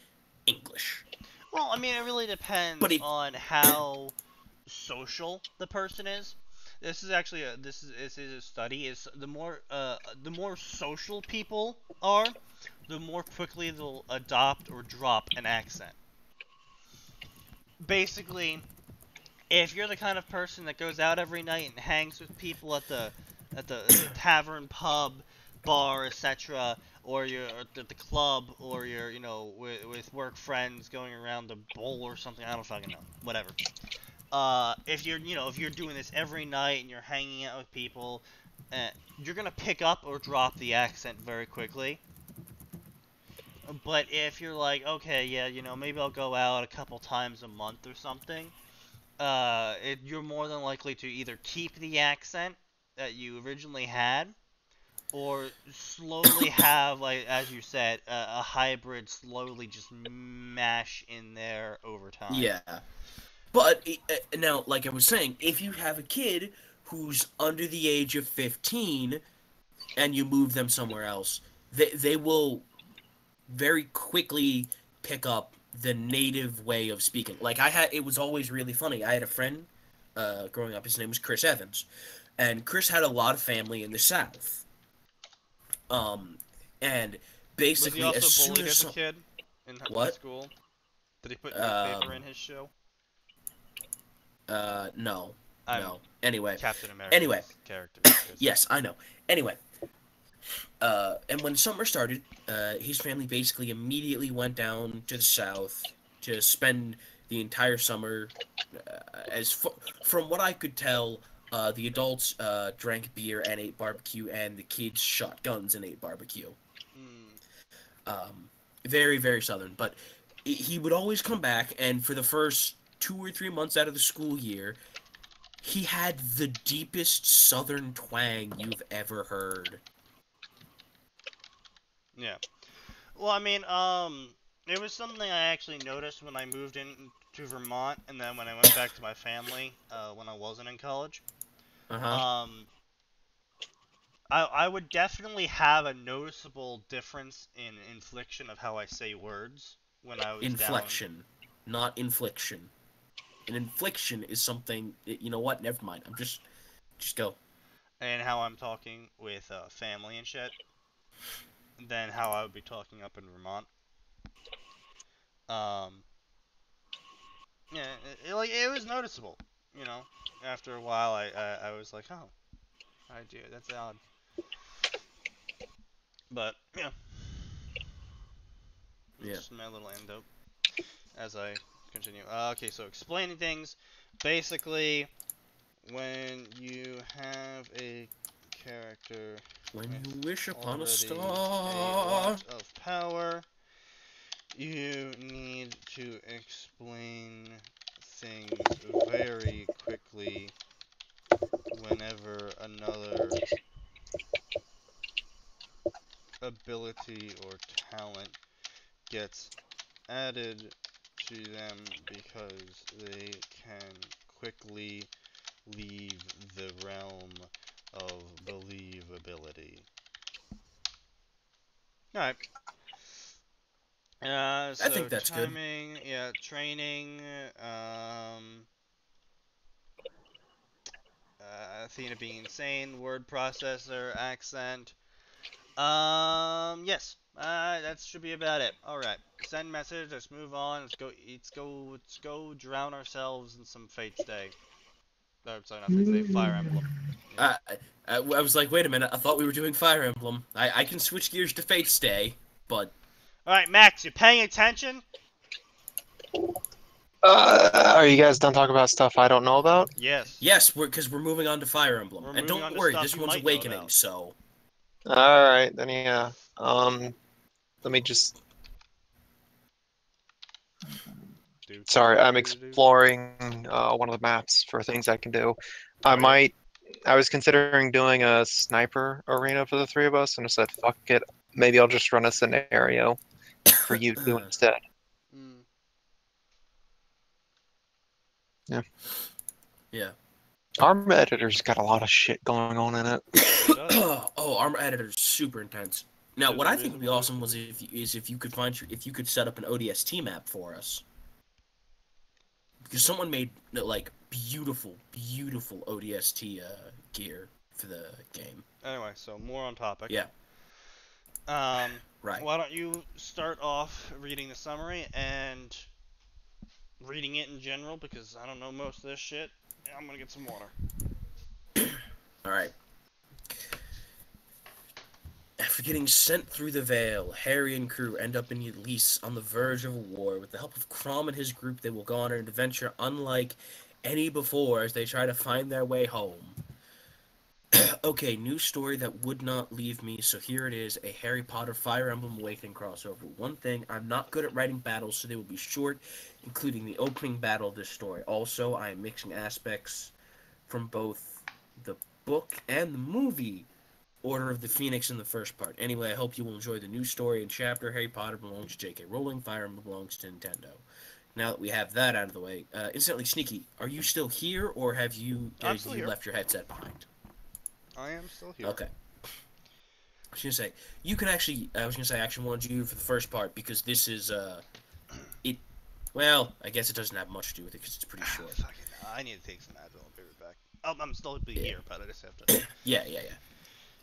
English. Well, I mean, it really depends on how social the person is. This is actually this is a study. Is the more social people are, the more quickly they'll adopt or drop an accent. Basically, if you're the kind of person that goes out every night and hangs with people at the tavern, pub, bar, etc., or you're at the club, or you're with work friends going around the bowl or something, I don't fucking know, whatever. If you're doing this every night and you're hanging out with people, you're gonna pick up or drop the accent very quickly. But if you're like, okay, yeah, maybe I'll go out a couple times a month or something, you're more than likely to either keep the accent that you originally had, or slowly have, like as you said, a hybrid slowly just mash in there over time. Yeah. But now, like I was saying, if you have a kid who's under the age of 15 and you move them somewhere else, they will very quickly pick up the native way of speaking. Like it was always really funny. I had a friend growing up. His name was Chris Evans, and Chris had a lot of family in the South. And basically, was he also bullied as a kid in high school? Did he put newspaper in his show? No. No. Anyway. Captain America. Anyway. Character. Yes, I know. Anyway. And when summer started, his family basically immediately went down to the South to spend the entire summer. From what I could tell, the adults drank beer and ate barbecue, and the kids shot guns and ate barbecue. Very, very Southern. But he would always come back, and for the first 2 or 3 months out of the school year, he had the deepest Southern twang you've ever heard. Yeah. Well, I mean, It was something I actually noticed when I moved into Vermont, and then when I went back to my family when I wasn't in college. Uh-huh. I would definitely have a noticeable difference in inflection of how I say words when I was down, Inflection, not infliction. An infliction is something. You know what? Never mind. Just go. and how I'm talking with family and shit, than how I would be talking up in Vermont. Um, yeah, it was noticeable, you know. After a while, I was like, oh, I do. That's odd. But yeah, Yeah. just my little anecdote as I continue. Okay, so explaining things. Basically, when you have a character When with you wish upon a already a star. lot of power, you need to explain things very quickly whenever another ability or talent gets added to them because they can quickly leave the realm of believability. Alright. I think So that's good. timing, yeah, training, Athena being insane, word processor, accent. Yes. That should be about it. All right. Send message. Let's move on. Let's go. Let's go. Drown ourselves in some Fate Stay. Sorry, not Fate Stay. Fire Emblem. I, I was like, wait a minute. I thought we were doing Fire Emblem. I can switch gears to Fate Stay, but All right, Max. You paying attention? Are you guys done talking about stuff I don't know about? Yes. yes, we're moving on to Fire Emblem. We're And moving on don't to worry, stuff this you one's might know Awakening, about. so All right, then yeah. Let me just. Sorry, I'm exploring one of the maps for things I can do. I was considering doing a sniper arena for the three of us, and I said, fuck it. Maybe I'll just run a scenario for you two instead. Mm. Yeah. yeah. Arm Editor's got a lot of shit going on in it. It does. Oh, Armor Editor is super intense. Now, There's what a I think would reason be why awesome was if you could if you could set up an ODST map for us, because someone made like beautiful ODST gear for the game. Anyway, so more on topic. Yeah. Um, Right. why don't you start off reading the summary and reading it in general, because I don't know most of this shit. I'm gonna get some water. All right. After getting sent through the veil, Harry and crew end up in Elise on the verge of a war. With the help of Crom and his group, they will go on an adventure unlike any before as they try to find their way home. Okay, new story that would not leave me, so here it is, a Harry Potter Fire Emblem Awakening crossover. One thing, I'm not good at writing battles, so they will be short, including the opening battle of this story. Also, I am mixing aspects from both the book and the movie Order of the Phoenix in the first part. Anyway, I hope you will enjoy the new story and chapter. Harry Potter belongs to J.K. Rowling, Fire Emblem belongs to Nintendo. Now that we have that out of the way, instantly Sneaky, are you still here, or have you I'm still here. left your headset behind? I am still here. Okay. I was gonna say you can actually. I was gonna say I actually wanted you for the first part because this is it. Well, I guess it doesn't have much to do with it because it's pretty short. I need to take some Advil. I'll be right back. Oh, I'm still here, but I just have to. Yeah.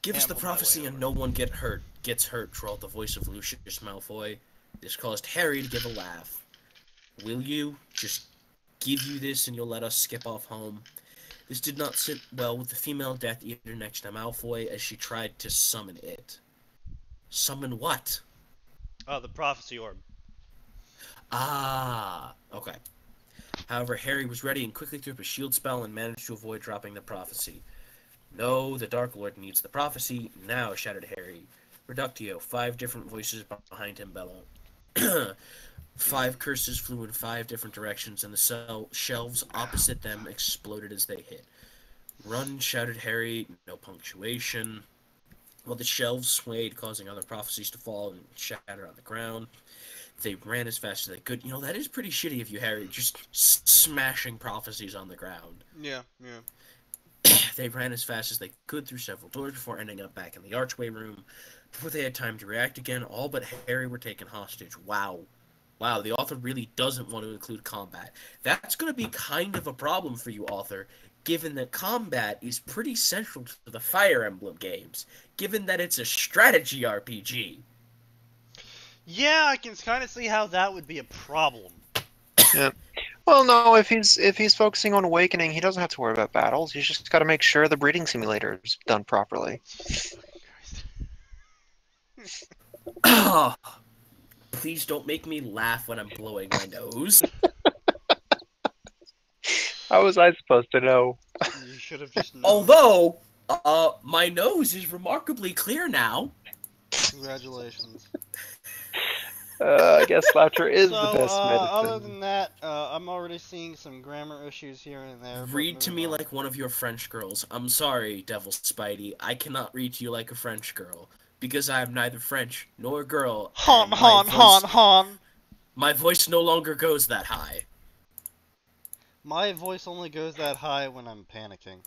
Give us the amble my prophecy way and over. no one gets hurt, drawled the voice of Lucius Malfoy. This caused Harry to give a laugh. Will you just give you this and you'll let us skip off home? This did not sit well with the female Death Eater next to Malfoy as she tried to summon it. Summon what? Oh, the prophecy orb. Ah, okay. However, Harry was ready and quickly threw up a shield spell and managed to avoid dropping the prophecy. No, the Dark Lord needs the prophecy now, shouted Harry. Reductio, 5 different voices behind him bellowed. 5 curses flew in 5 different directions, and the shelves opposite them exploded as they hit. Run, shouted Harry, no punctuation. While the shelves swayed, causing other prophecies to fall and shatter on the ground. They ran as fast as they could. You know, that is pretty shitty of you, Harry, just smashing prophecies on the ground. Yeah, yeah. They ran as fast as they could through several doors before ending up back in the archway room. Before they had time to react again, all but Harry were taken hostage. Wow. Wow, the author really doesn't want to include combat. That's going to be kind of a problem for you, author, given that combat is pretty central to the Fire Emblem games, given that it's a strategy RPG. Yeah, I can kind of see how that would be a problem. Yeah. Well, no, if he's focusing on awakening, he doesn't have to worry about battles. He's just got to make sure the breeding simulator is done properly. Please don't make me laugh when I'm blowing my nose. How was I supposed to know? You should have just known. Although, my nose is remarkably clear now. Congratulations. I guess laughter is So, the best medicine. other than that, I'm already seeing some grammar issues here and there. Read to me like one of your French girls. I'm sorry, Devil Spidey. I cannot read to you like a French girl. Because I am neither French nor a girl. Han. My voice no longer goes that high. My voice only goes that high when I'm panicking.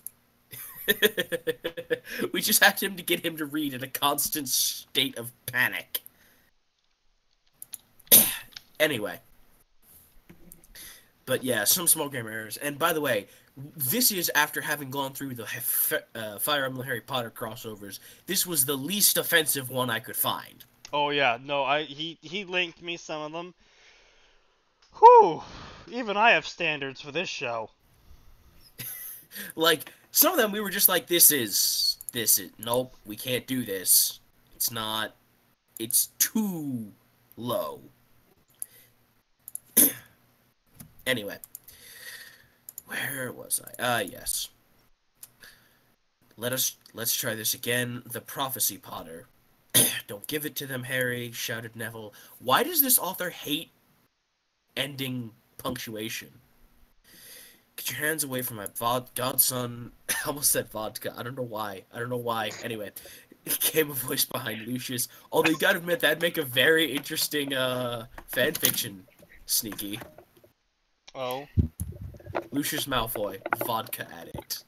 We just had to get him to read in a constant state of panic. Anyway. But yeah, some small grammar errors. And by the way, this is after having gone through the Fire Emblem Harry Potter crossovers. This was the least offensive one I could find. Oh yeah, no, he linked me some of them. Whew! Even I have standards for this show. Like, some of them we were just like, this is, nope, we can't do this. It's too low. Anyway. Where was I? Yes. Let's try this again. The Prophecy Potter. Don't give it to them, Harry, shouted Neville. Why does this author hate ending punctuation? Get your hands away from my godson. I almost said vodka. I don't know why. Anyway, it came a voice behind Lucius. Although you gotta admit, that'd make a very interesting fanfiction, Sneaky. Oh. Lucius Malfoy, vodka addict.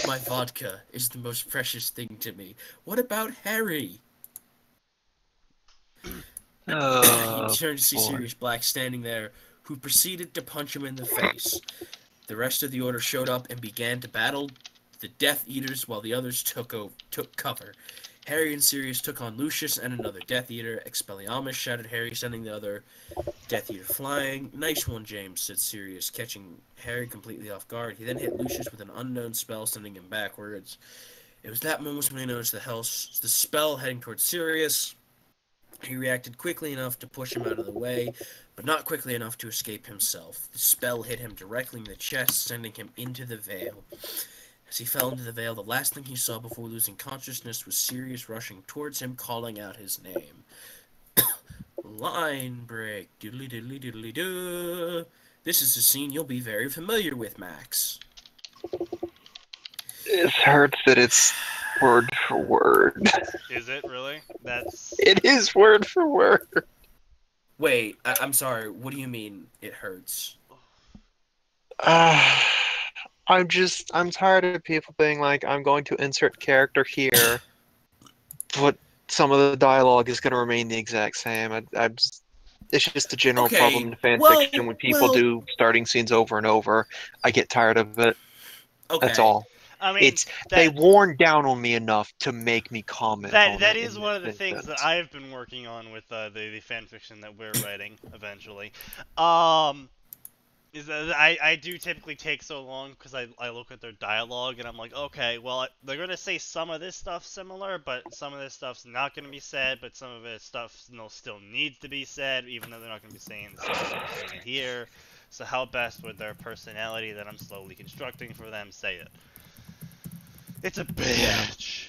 My vodka is the most precious thing to me. What about Harry? He turned to see Sirius Black standing there, who proceeded to punch him in the face. The rest of the Order showed up and began to battle the Death Eaters while the others took cover. Harry and Sirius took on Lucius and another Death Eater. Expelliarmus, shouted Harry, sending the other Death Eater flying. Nice one, James, said Sirius, catching Harry completely off guard. He then hit Lucius with an unknown spell, sending him backwards. It was that moment when he noticed the spell heading towards Sirius. He reacted quickly enough to push him out of the way, but not quickly enough to escape himself. The spell hit him directly in the chest, sending him into the veil. As he fell into the veil, the last thing he saw before losing consciousness was Sirius rushing towards him, calling out his name. Line break. Doodly doodly doodly doo. This is a scene you'll be very familiar with, Max. It hurts that it's word for word. Is it really? It is word for word. Wait, I'm sorry. What do you mean it hurts? I'm tired of people being like, I'm going to insert character here, but some of the dialogue is going to remain the exact same. It's just a general problem in fanfiction when people do starting scenes over and over. I get tired of it. Okay. That's all. I mean, they worn down on me enough to make me comment on it. That is one of the things that I've been working on with the fanfiction that we're writing eventually. Is that I do typically take so long because I look at their dialogue and I'm like, okay, well, they're going to say some of this stuff similar, but some of this stuff's not going to be said, but some of this stuff still needs to be said, even though they're not going to be saying the same thing here. So how best would their personality that I'm slowly constructing for them say it? It's a bitch.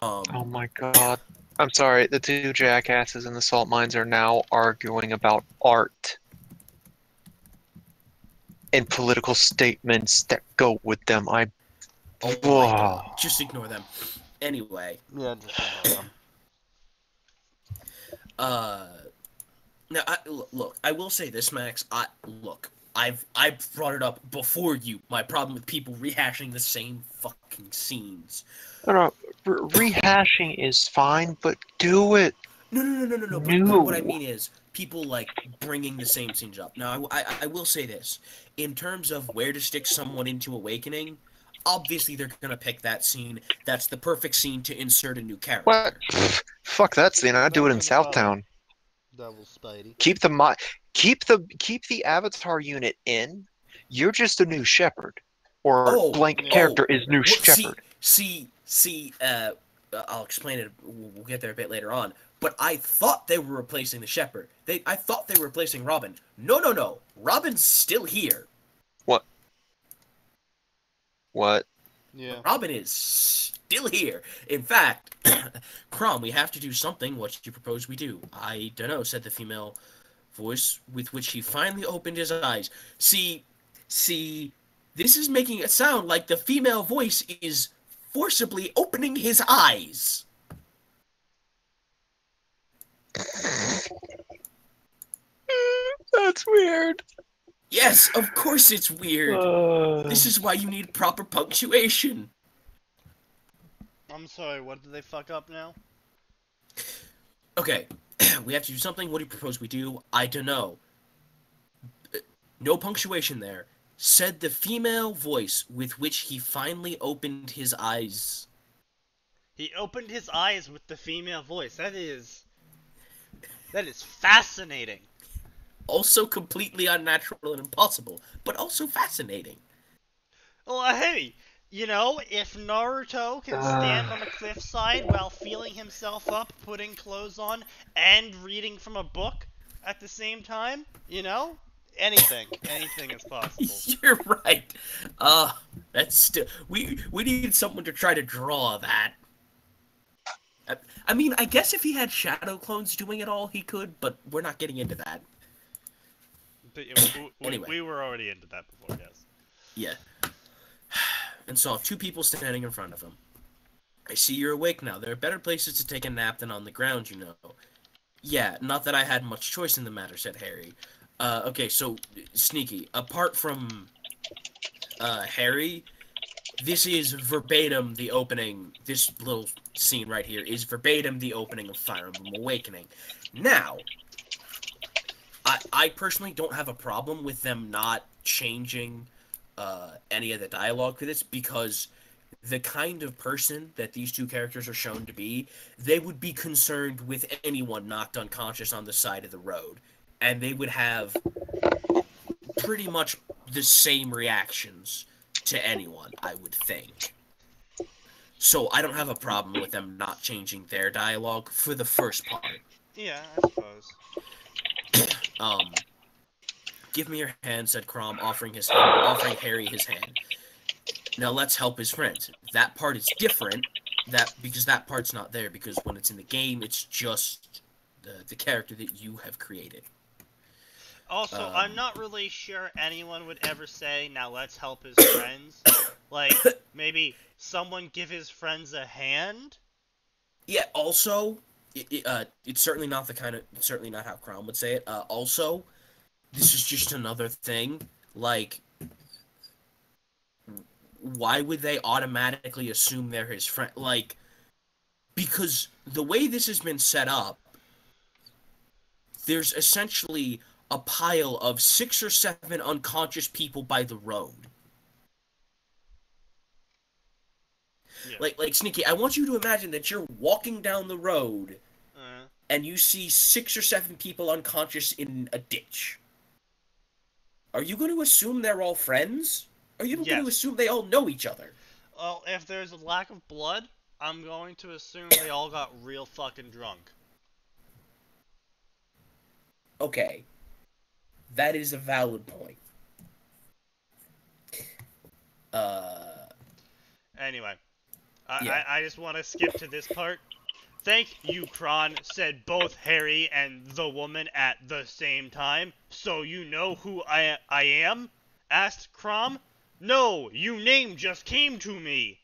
Oh my god. I'm sorry, the two jackasses in the salt mines are now arguing about art and political statements that go with them. Oh Whoa. my god. Just ignore them. Anyway. Yeah, just ignore them. Now, look, I will say this, Max. I've brought it up before you. My problem with people rehashing the same fucking scenes. No, rehashing is fine, but do it. No. But what I mean is people like bringing the same scenes up. Now, I will say this: in terms of where to stick someone into Awakening, obviously they're gonna pick that scene. That's the perfect scene to insert a new character. What? Fuck that scene. I'd do it in Southtown. Double Spidey. Keep the Avatar unit in. You're just a new Shepherd, or blank character is new Shepherd. I'll explain it. We'll get there a bit later on. But I thought they were replacing the Shepherd. I thought they were replacing Robin. No. Robin's still here. What? Yeah. Robin is still here. In fact, Crom, we have to do something. What do you propose we do? I don't know, said the female voice with which he finally opened his eyes. See, this is making it sound like the female voice is forcibly opening his eyes. That's weird. Yes, of course it's weird. This is why you need proper punctuation. I'm sorry, what did they fuck up now? Okay, we have to do something. What do you propose we do? I don't know. No punctuation there. Said the female voice with which he finally opened his eyes. He opened his eyes with the female voice. That is fascinating. Also completely unnatural and impossible, but also fascinating. Well, hey, you know, if Naruto can stand on a cliffside while feeling himself up, putting clothes on, and reading from a book at the same time, you know, anything is possible. You're right. That's still we need someone to try to draw that. I mean, I guess if he had shadow clones doing it all, he could, but we're not getting into that. But, Anyway. We were already into that before, yes. Yeah. And saw two people standing in front of him. I see you're awake now. There are better places to take a nap than on the ground, you know. Yeah, not that I had much choice in the matter, said Harry. Okay, so, Sneaky, apart from, Harry, this is verbatim the opening, this little scene right here is verbatim the opening of Fire Emblem Awakening. Now, I personally don't have a problem with them not changing any of the dialogue for this, because the kind of person that these two characters are shown to be, they would be concerned with anyone knocked unconscious on the side of the road, and they would have pretty much the same reactions to anyone, I would think. So I don't have a problem with them not changing their dialogue for the first part. Yeah, I suppose. Give me your hand, said Crom, offering Harry his hand. Now let's help his friends. That part is different, because that part's not there, because when it's in the game, it's just the character that you have created. Also, I'm not really sure anyone would ever say, now let's help his friends. Like, maybe someone give his friends a hand? Yeah, also, it's certainly not certainly not how Crom would say it. Also, this is just another thing, like, why would they automatically assume they're his friend? Like, because the way this has been set up, there's essentially a pile of 6 or 7 unconscious people by the road. Yeah. Like Sneaky, I want you to imagine that you're walking down the road, and you see 6 or 7 people unconscious in a ditch. Are you going to assume they're all friends? Are you going to assume they all know each other? Well, if there's a lack of blood, I'm going to assume they all got real fucking drunk. Okay. That is a valid point. Anyway, Yeah. I just want to skip to this part. Thank you, Kron, said both Harry and the woman at the same time. So you know who I am? Asked Crom. No, you name just came to me.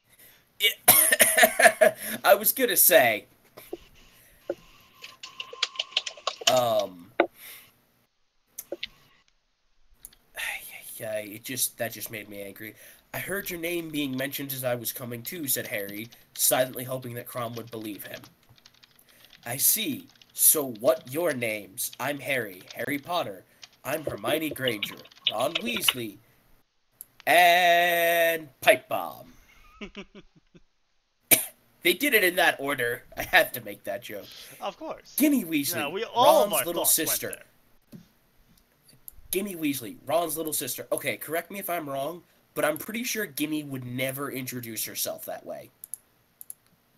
I was gonna say, yeah, that just made me angry. I heard your name being mentioned as I was coming to, said Harry, silently hoping that Crom would believe him. I see. So what your names? I'm Harry Potter. I'm Hermione Granger, Ron Weasley, and Pipe Bomb. They did it in that order. I had to make that joke. Of course. Ginny Weasley, No, all Ron's of our little thoughts sister. went there. Ginny Weasley, Ron's little sister. Okay, correct me if I'm wrong, but I'm pretty sure Ginny would never introduce herself that way.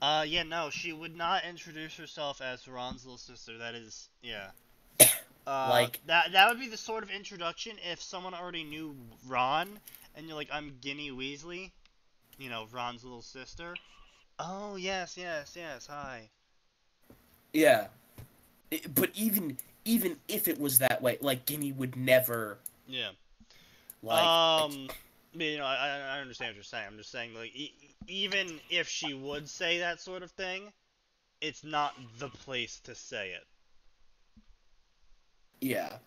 Yeah, no, she would not introduce herself as Ron's little sister. That is, yeah. Like that would be the sort of introduction if someone already knew Ron, and you're like, I'm Ginny Weasley, you know, Ron's little sister. Oh, yes, hi. Yeah. But even if it was that way, like, Ginny would never... Yeah. Like... You know, I understand what you're saying. I'm just saying, like, even if she would say that sort of thing, it's not the place to say it. Yeah.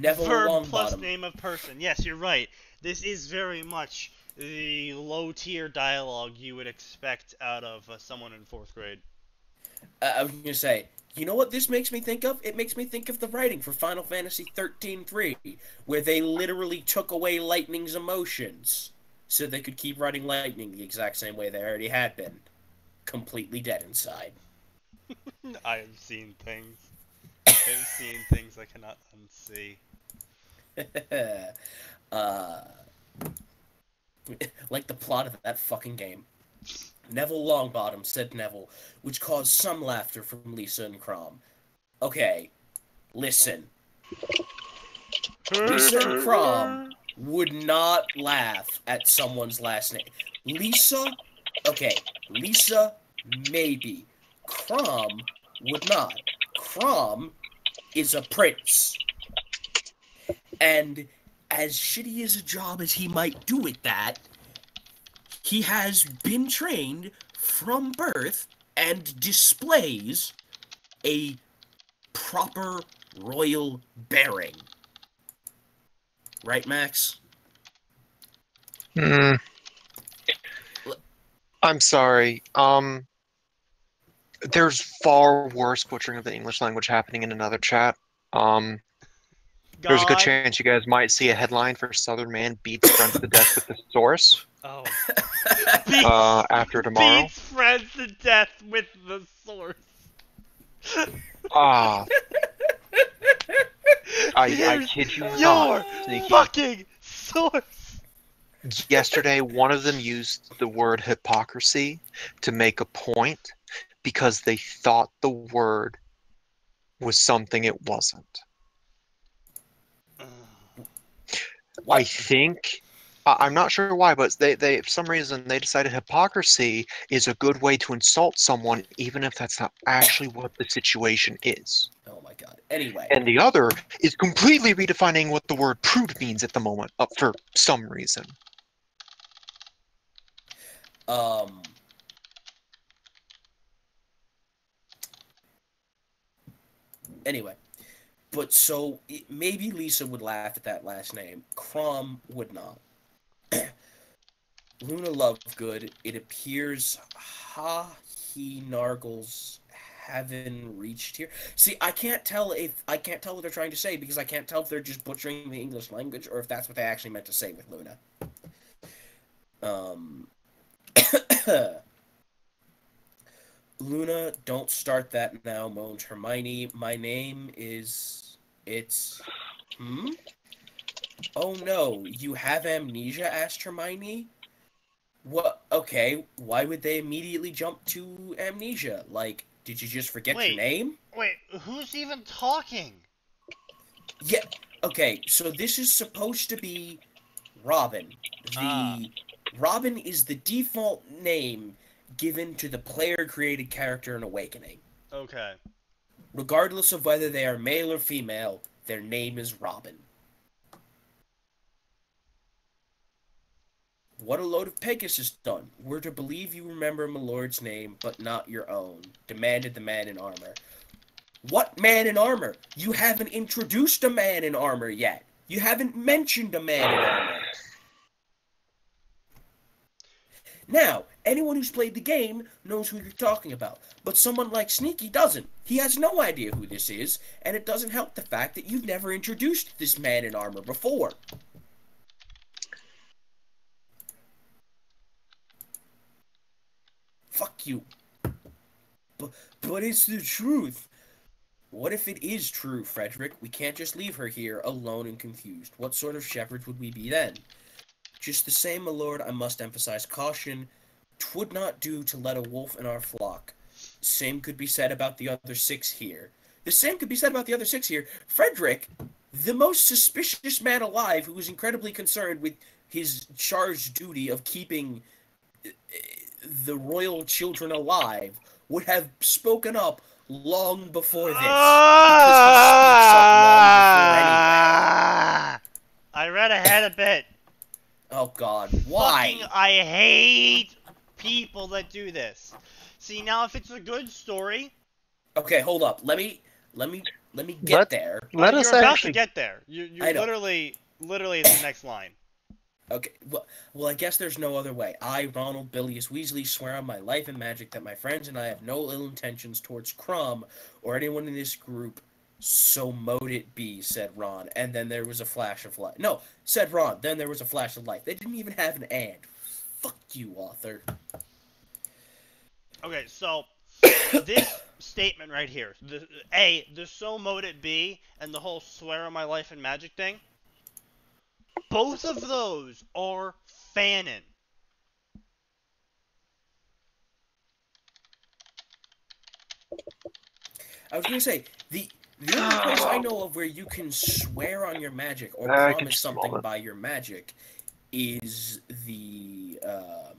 Neville Verb Longbottom. plus name of person. Yes, you're right. This is very much the low-tier dialogue you would expect out of someone in 4th grade. I was going to say, you know what this makes me think of? It makes me think of the writing for Final Fantasy 13-3, where they literally took away Lightning's emotions so they could keep writing Lightning the exact same way they already had been. Completely dead inside. I have seen things. I've seen things I cannot unsee. Like the plot of that fucking game. Neville Longbottom, said Neville, which caused some laughter from Lisa and Crom. Okay, listen. Lisa and Crom would not laugh at someone's last name. Lisa, maybe. Crom would not. Crom is a prince. And as shitty as a job as he might do at that, he has been trained from birth and displays a proper royal bearing. Right, Max? I'm sorry. There's far worse butchering of the English language happening in another chat. There's a good chance you guys might see a headline for Southern Man beats friends to death with the source. Oh. After tomorrow. Beats friends to death with the source. I kid you not. Sneaky. Fucking source. Yesterday, one of them used the word hypocrisy to make a point because they thought the word was something it wasn't. I think, I'm not sure why, but they for some reason they decided hypocrisy is a good way to insult someone, even if that's not actually what the situation is. Oh my god. Anyway. And the other is completely redefining what the word prude means at the moment, for some reason. Anyway. But so, maybe Lisa would laugh at that last name. Crom would not. Luna Lovegood, it appears he Nargles haven't reached here. See, I can't tell what they're trying to say because I can't tell if they're just butchering the English language or if that's what they actually meant to say with Luna. Luna, don't start that now, moaned Hermione. My name is... Oh no, you have amnesia? Asked Hermione. What? Okay, why would they immediately jump to amnesia? Like, did you just forget your name? Wait, who's even talking? Yeah, okay, so this is supposed to be Robin. Robin is the default name given to the player-created character in Awakening. Okay. Regardless of whether they are male or female, their name is Robin. What a load of Pegasus done. We're to believe you remember my lord's name, but not your own, demanded the man in armor. What man in armor? You haven't introduced a man in armor yet. You haven't mentioned a man in armor. Now, anyone who's played the game knows who you're talking about, but someone like Sneaky doesn't. He has no idea who this is, and it doesn't help the fact that you've never introduced this man in armor before. Fuck you. But it's the truth. What if it is true, Frederick? We can't just leave her here alone and confused. What sort of shepherds would we be then? Just the same, my lord, I must emphasize caution. 'Twould not do to let a wolf in our flock. Same could be said about the other 6 here. The same could be said about the other 6 here. Frederick, the most suspicious man alive, who was incredibly concerned with his charged duty of keeping the royal children alive, would have spoken up long before this. Because he speaks up long before anyway. I read ahead a bit. Oh god, why? Fucking, I hate people that do this. See, now if it's a good story... Okay, hold up. Let me get there. Let us You're about actually to get there. You're literally the next line. Okay, well, I guess there's no other way. I, Ronald Bilious Weasley, swear on my life and magic that my friends and I have no ill intentions towards Crumb or anyone in this group. So mote it be, said Ron. And then there was a flash of light. No, said Ron. Then there was a flash of light. They didn't even have an and. Fuck you, author. Okay, so this statement right here, the so mote it be, and the whole swear on my life and magic thing, both of those are fanon. I was gonna say, the only place I know of where you can swear on your magic or promise something by your magic is the, oh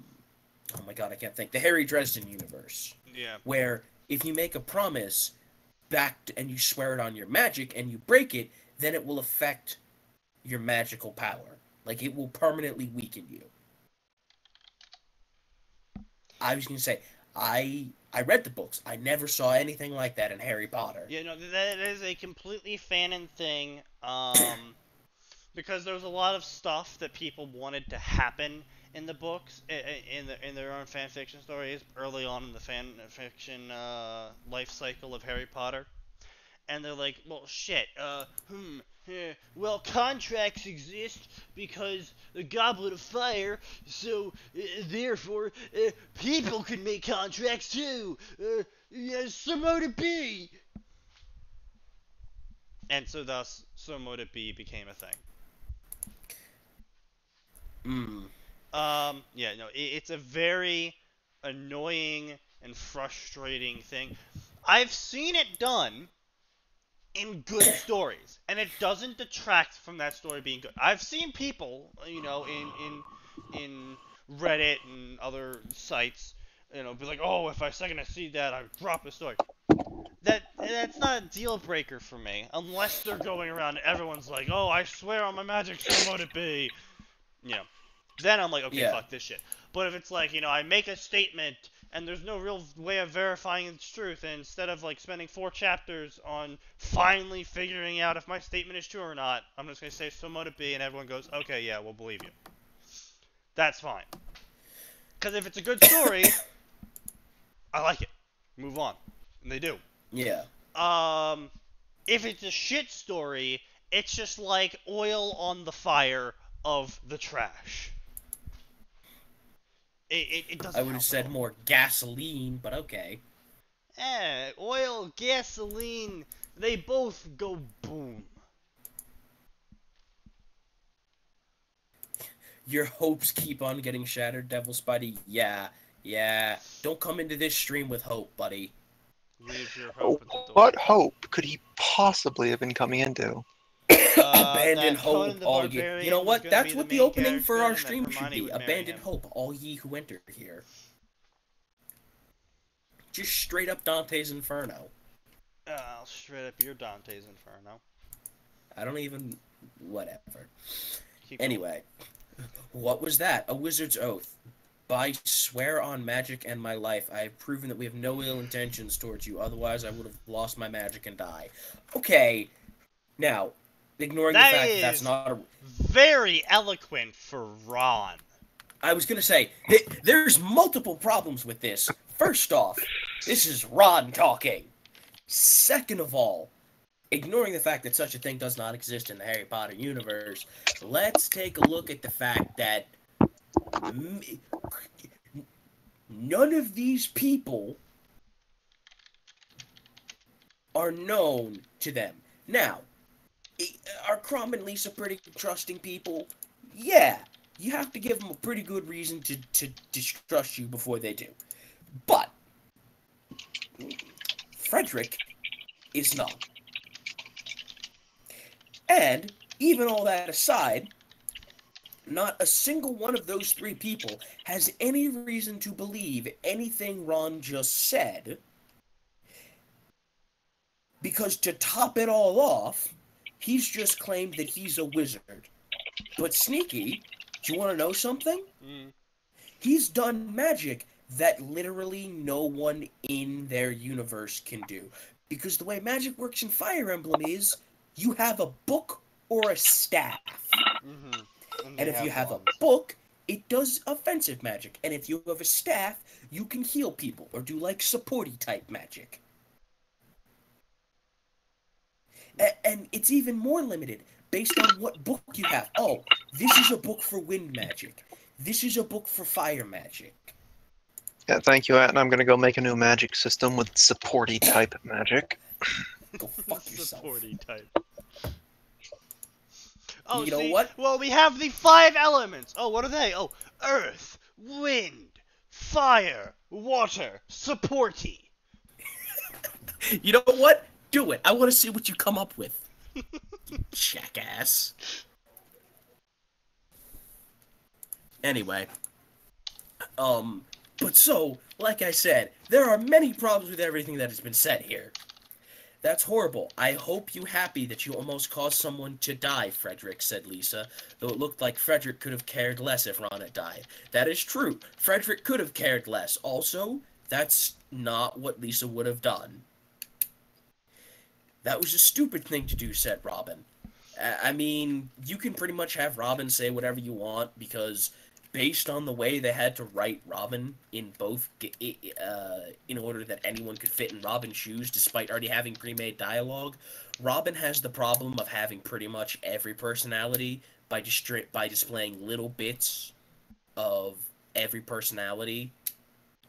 my god, I can't think, the Harry Dresden universe. Yeah. Where if you make a promise and you swear it on your magic and you break it, then it will affect your magical power. Like, it will permanently weaken you. I was gonna say, I read the books. I never saw anything like that in Harry Potter. Yeah, no, that is a completely fanon thing, because there was a lot of stuff that people wanted to happen in the books, in their own fan fiction stories, early on in the fan fiction life cycle of Harry Potter. And they're like, well, shit, well, contracts exist because the Goblet of Fire, so therefore people can make contracts too. Yes, so mote it be. And so thus, so mote it be became a thing. Yeah, no, it's a very annoying and frustrating thing. I've seen it done in good stories, and it doesn't detract from that story being good. I've seen people, you know, in Reddit and other sites, you know, be like, oh, if I second see that, I drop the story. That's not a deal breaker for me, unless they're going around and everyone's like, oh, I swear on my magic, so mote it be. You know, then I'm like, okay, Yeah. Fuck this shit. But if it's like, you know, I make a statement and there's no real way of verifying its truth, and instead of like spending 4 chapters on finally figuring out if my statement is true or not, I'm just gonna say so mote it be, and everyone goes, okay, yeah, we'll believe you. That's fine. Because if it's a good story, I like it. Move on. And they do. Yeah. If it's a shit story, it's just like oil on the fire of the trash. It doesn't. I would have said more gasoline, but okay. Oil, gasoline, they both go boom. Your hopes keep on getting shattered, Devil Spidey. Yeah. Don't come into this stream with hope, buddy. Leave your hope at the door. What hope could he possibly have been coming into? Abandon hope, all ye. You know what? That's what the opening for our stream should be. Abandon hope, all ye who enter here. Just straight up Dante's Inferno. Straight up your Dante's Inferno. I don't even... Whatever. Keep going. Anyway. What was that? A wizard's oath. By swear on magic and my life, I have proven that we have no ill intentions towards you. Otherwise, I would have lost my magic and die. Okay, now, ignoring the That fact that that's is not a... very eloquent for Ron. I was gonna say, there's multiple problems with this. First off, this is Ron talking. Second of all, ignoring the fact that such a thing does not exist in the Harry Potter universe, let's take a look at the fact that none of these people are known to them. Now, are Crumb and Lisa pretty trusting people? Yeah, you have to give them a pretty good reason to distrust you before they do. But Frederick is not. And, even all that aside, not a single one of those three people has any reason to believe anything Ron just said, because to top it all off, he's just claimed that he's a wizard. But Sneaky, do you want to know something? He's done magic that literally no one in their universe can do. Because the way magic works in Fire Emblem is, you have a book or a staff. And if you have a book, it does offensive magic. And if you have a staff, you can heal people or do like supporty type magic. And it's even more limited based on what book you have. Oh, this is a book for wind magic. This is a book for fire magic. Yeah, thank you, Atin. I'm gonna go make a new magic system with supporty type magic. Go fuck yourself. Supporty type. Oh, You know see? what? Well, we have the 5 elements. Oh, what are they? Oh, earth, wind, fire, water, supporty. You know what? Do it. I want to see what you come up with. You jackass. Anyway. But so, like I said, there are many problems with everything that has been said here. That's horrible. I hope you happy that you almost caused someone to die, Frederick, said Lisa, though it looked like Frederick could have cared less if Ron had died. That is true. Frederick could have cared less. Also, that's not what Lisa would have done. That was a stupid thing to do, said Robin. I mean, you can pretty much have Robin say whatever you want, because based on the way they had to write Robin in both, in order that anyone could fit in Robin's shoes, despite already having pre-made dialogue, Robin has the problem of having pretty much every personality by displaying little bits of every personality,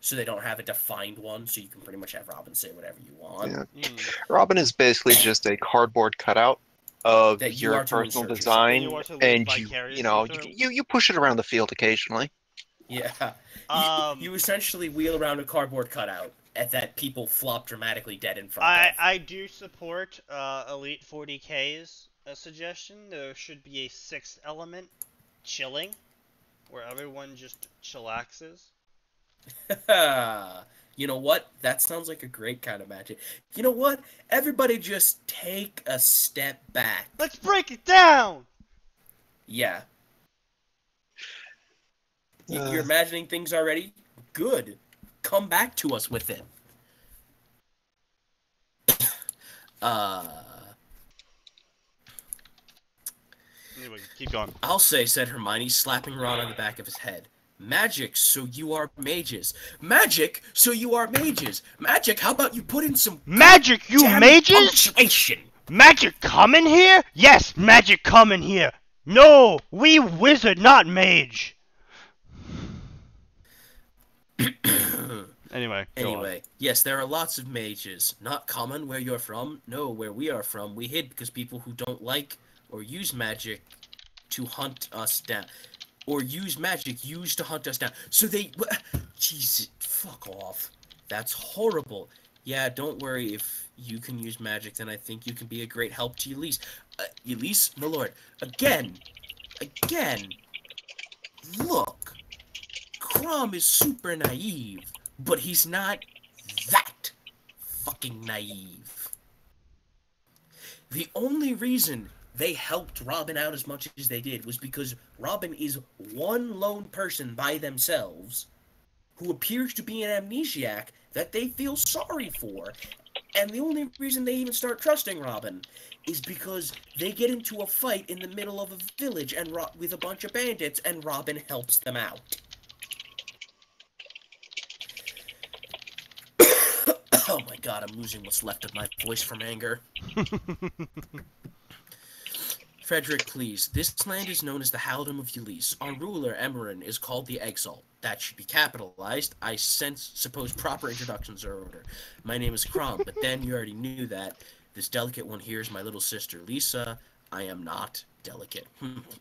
so they don't have a defined one, so you can pretty much have Robin say whatever you want. Yeah. Robin is basically just a cardboard cutout of That you your are to personal insert design, You are to live and vicariously through. you push it around the field occasionally. Yeah. Um, You essentially wheel around a cardboard cutout at that people flop dramatically dead in front of. I do support Elite 40K's suggestion. There should be a 6th element, chilling, where everyone just chillaxes. You know what? That sounds like a great kind of magic. You know what? Everybody just take a step back. Let's break it down! Yeah. You're imagining things already? Good. Come back to us with it. Anyway, keep going. I'll say, said Hermione, slapping Ron on the back of his head. Magic, so you are mages. Magic, so you are mages. Magic, how about you put in some Magic, you damn mages? punctuation? Magic come in here? Yes, magic come in here. No, we wizard, not mage. Anyway, go on. Yes, there are lots of mages. Not common where you're from. No, where we are from, we hid because people who don't like or use magic to hunt us down. Or use magic used to hunt us down. So they... Jesus, fuck off. That's horrible. Yeah, don't worry. If you can use magic, then I think you can be a great help to Elise. Elise? My lord. Again. Look. Crumb is super naive. But he's not that fucking naive. The only reason they helped Robin out as much as they did was because Robin is one lone person by themselves who appears to be an amnesiac that they feel sorry for. And the only reason they even start trusting Robin is because they get into a fight in the middle of a village and with a bunch of bandits, and Robin helps them out. Oh my god, I'm losing what's left of my voice from anger. Frederick, please. This land is known as the Haldom of Ulysses. Our ruler, Emerin, is called the Exalt. That should be capitalized. I suppose proper introductions are in order. My name is Crom, but then you already knew that. This delicate one here is my little sister, Lisa. I am not delicate.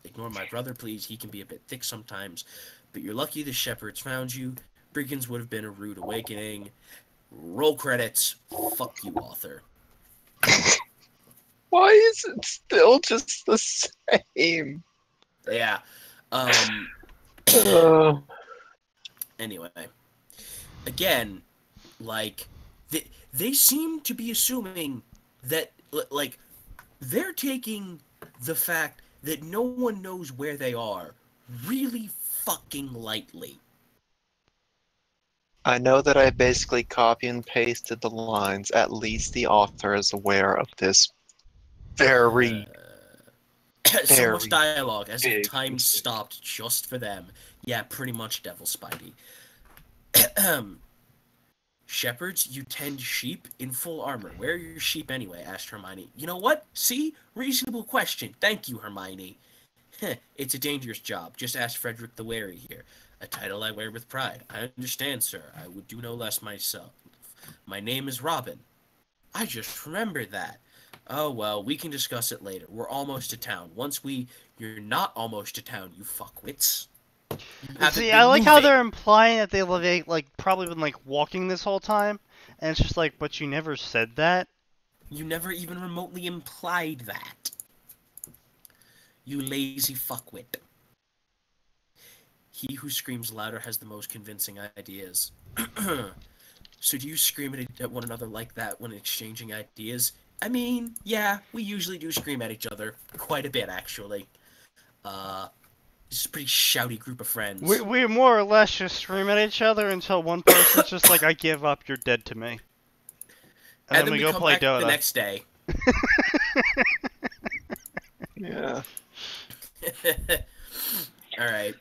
Ignore my brother, please. He can be a bit thick sometimes. But you're lucky the shepherds found you. Brigands would have been a rude awakening. Roll credits. Fuck you, author. Why is it still just the same? Yeah. Anyway. Again, like, they seem to be assuming that, like, they're taking the fact that no one knows where they are really fucking lightly. I know that I basically copy and pasted the lines. At least the author is aware of this very So much dialogue as if big time mistake. stopped just for them. Yeah, pretty much, Devil Spidey. Shepherds, you tend sheep in full armor. Where are your sheep anyway? Asked Hermione. You know what? See? Reasonable question. Thank you, Hermione. It's a dangerous job. Just ask Frederick the Wary here. A title I wear with pride. I understand, sir. I would do no less myself. My name is Robin. I just remembered that. Oh, well, we can discuss it later. We're almost to town. You're not almost to town, you fuckwits. See, I like how they're implying that they've like probably been like walking this whole time, and it's just like, but you never said that. You never even remotely implied that. You lazy fuckwit. He who screams louder has the most convincing ideas. So do you scream at one another like that when exchanging ideas? I mean, yeah, we usually do scream at each other. Quite a bit, actually. It's a pretty shouty group of friends. We more or less just scream at each other until one person's just like, I give up, you're dead to me. And then we go come play back Dota. the next day. Yeah. Alright.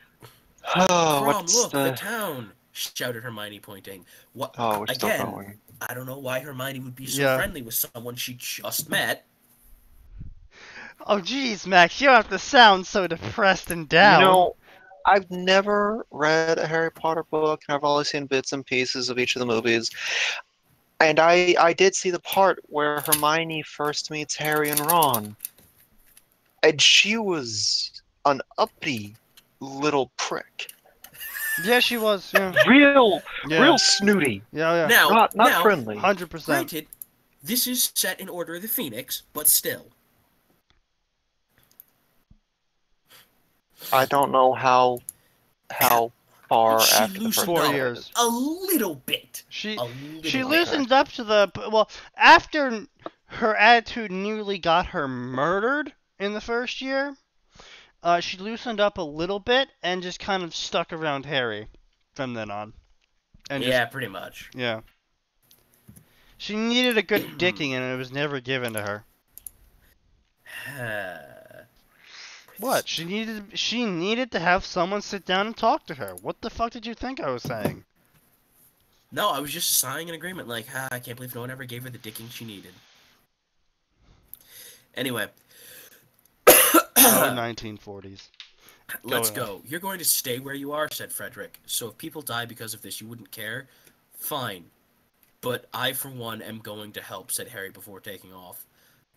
Oh, Crom, what's look, the... the town! Shouted Hermione, pointing. What? Oh, we're still Again, going. I don't know why Hermione would be so Yeah. friendly with someone she just met. Oh jeez, Max, you don't have to sound so depressed and down. You know, I've never read a Harry Potter book, and I've only seen bits and pieces of each of the movies. And I did see the part where Hermione first meets Harry and Ron. And she was an uppity little prick. Yeah, she was. Yeah. Real snooty. Yeah. Not now, friendly. 100%. Granted, this is set in Order of the Phoenix, but still. I don't know how far She after the first loosened 4 up years. a little bit. She A little she bit. loosened up to the after her attitude nearly got her murdered in the first year. She loosened up a little bit and just kind of stuck around Harry from then on. And Yeah, pretty much. Yeah. She needed a good dicking and it was never given to her. What? She needed to have someone sit down and talk to her. What the fuck did you think I was saying? No, I was just sighing in agreement, like, I can't believe no one ever gave her the dicking she needed. Anyway. Oh, 1940s. Let's go. You're going to stay where you are, said Frederick. So if people die because of this, you wouldn't care? Fine. But I, for one, am going to help, said Harry before taking off.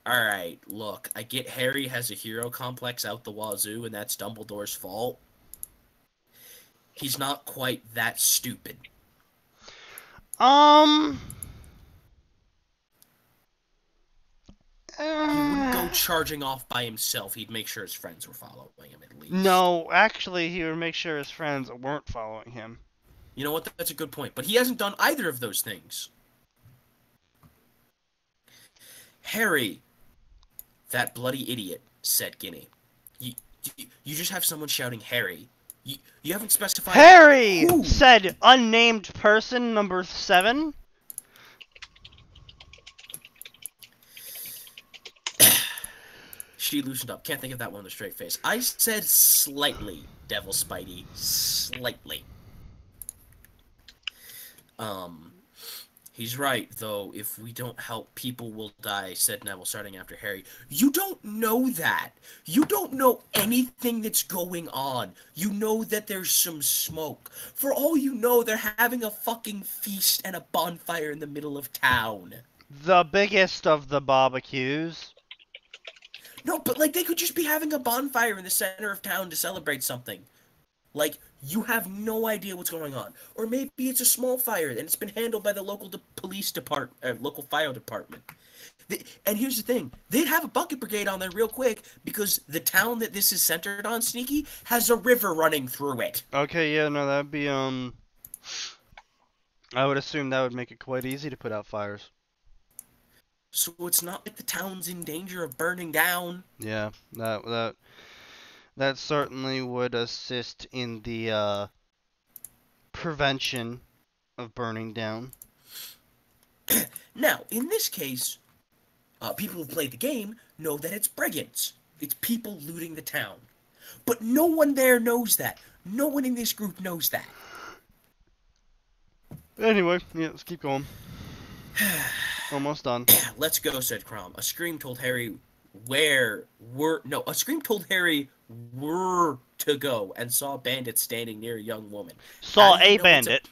Alright, look, I get Harry has a hero complex out the wazoo, and that's Dumbledore's fault. He's not quite that stupid. He wouldn't go charging off by himself. He'd make sure his friends were following him at least. No, actually, he would make sure his friends weren't following him. You know what? That's a good point. But he hasn't done either of those things. Harry, that bloody idiot, said Guinea. You just have someone shouting Harry. You haven't specified... Harry! Who? Said unnamed person number 7. She loosened up. Can't think of that one with a straight face. I said slightly, Devil Spidey. Slightly. He's right, though. If we don't help, people will die, said Neville, starting after Harry. You don't know that. You don't know anything that's going on. You know that there's some smoke. For all you know, they're having a fucking feast and a bonfire in the middle of town. The biggest of the barbecues. No, but, like, they could just be having a bonfire in the center of town to celebrate something. Like, you have no idea what's going on. Or maybe it's a small fire and it's been handled by the local police department, local fire department. And here's the thing. They'd have a bucket brigade on there real quick because the town that this is centered on, Sneaky, has a river running through it. Okay, yeah, no, that'd be, I would assume that would make it quite easy to put out fires. So it's not like the town's in danger of burning down. Yeah, that certainly would assist in the prevention of burning down. Now, in this case, people who've played the game know that it's brigands. It's people looting the town. But no one there knows that. No one in this group knows that. Anyway, yeah, let's keep going. Almost done. Let's go, said Crom. A scream told Harry a scream told Harry where to go and saw a bandit standing near a young woman. Saw a bandit.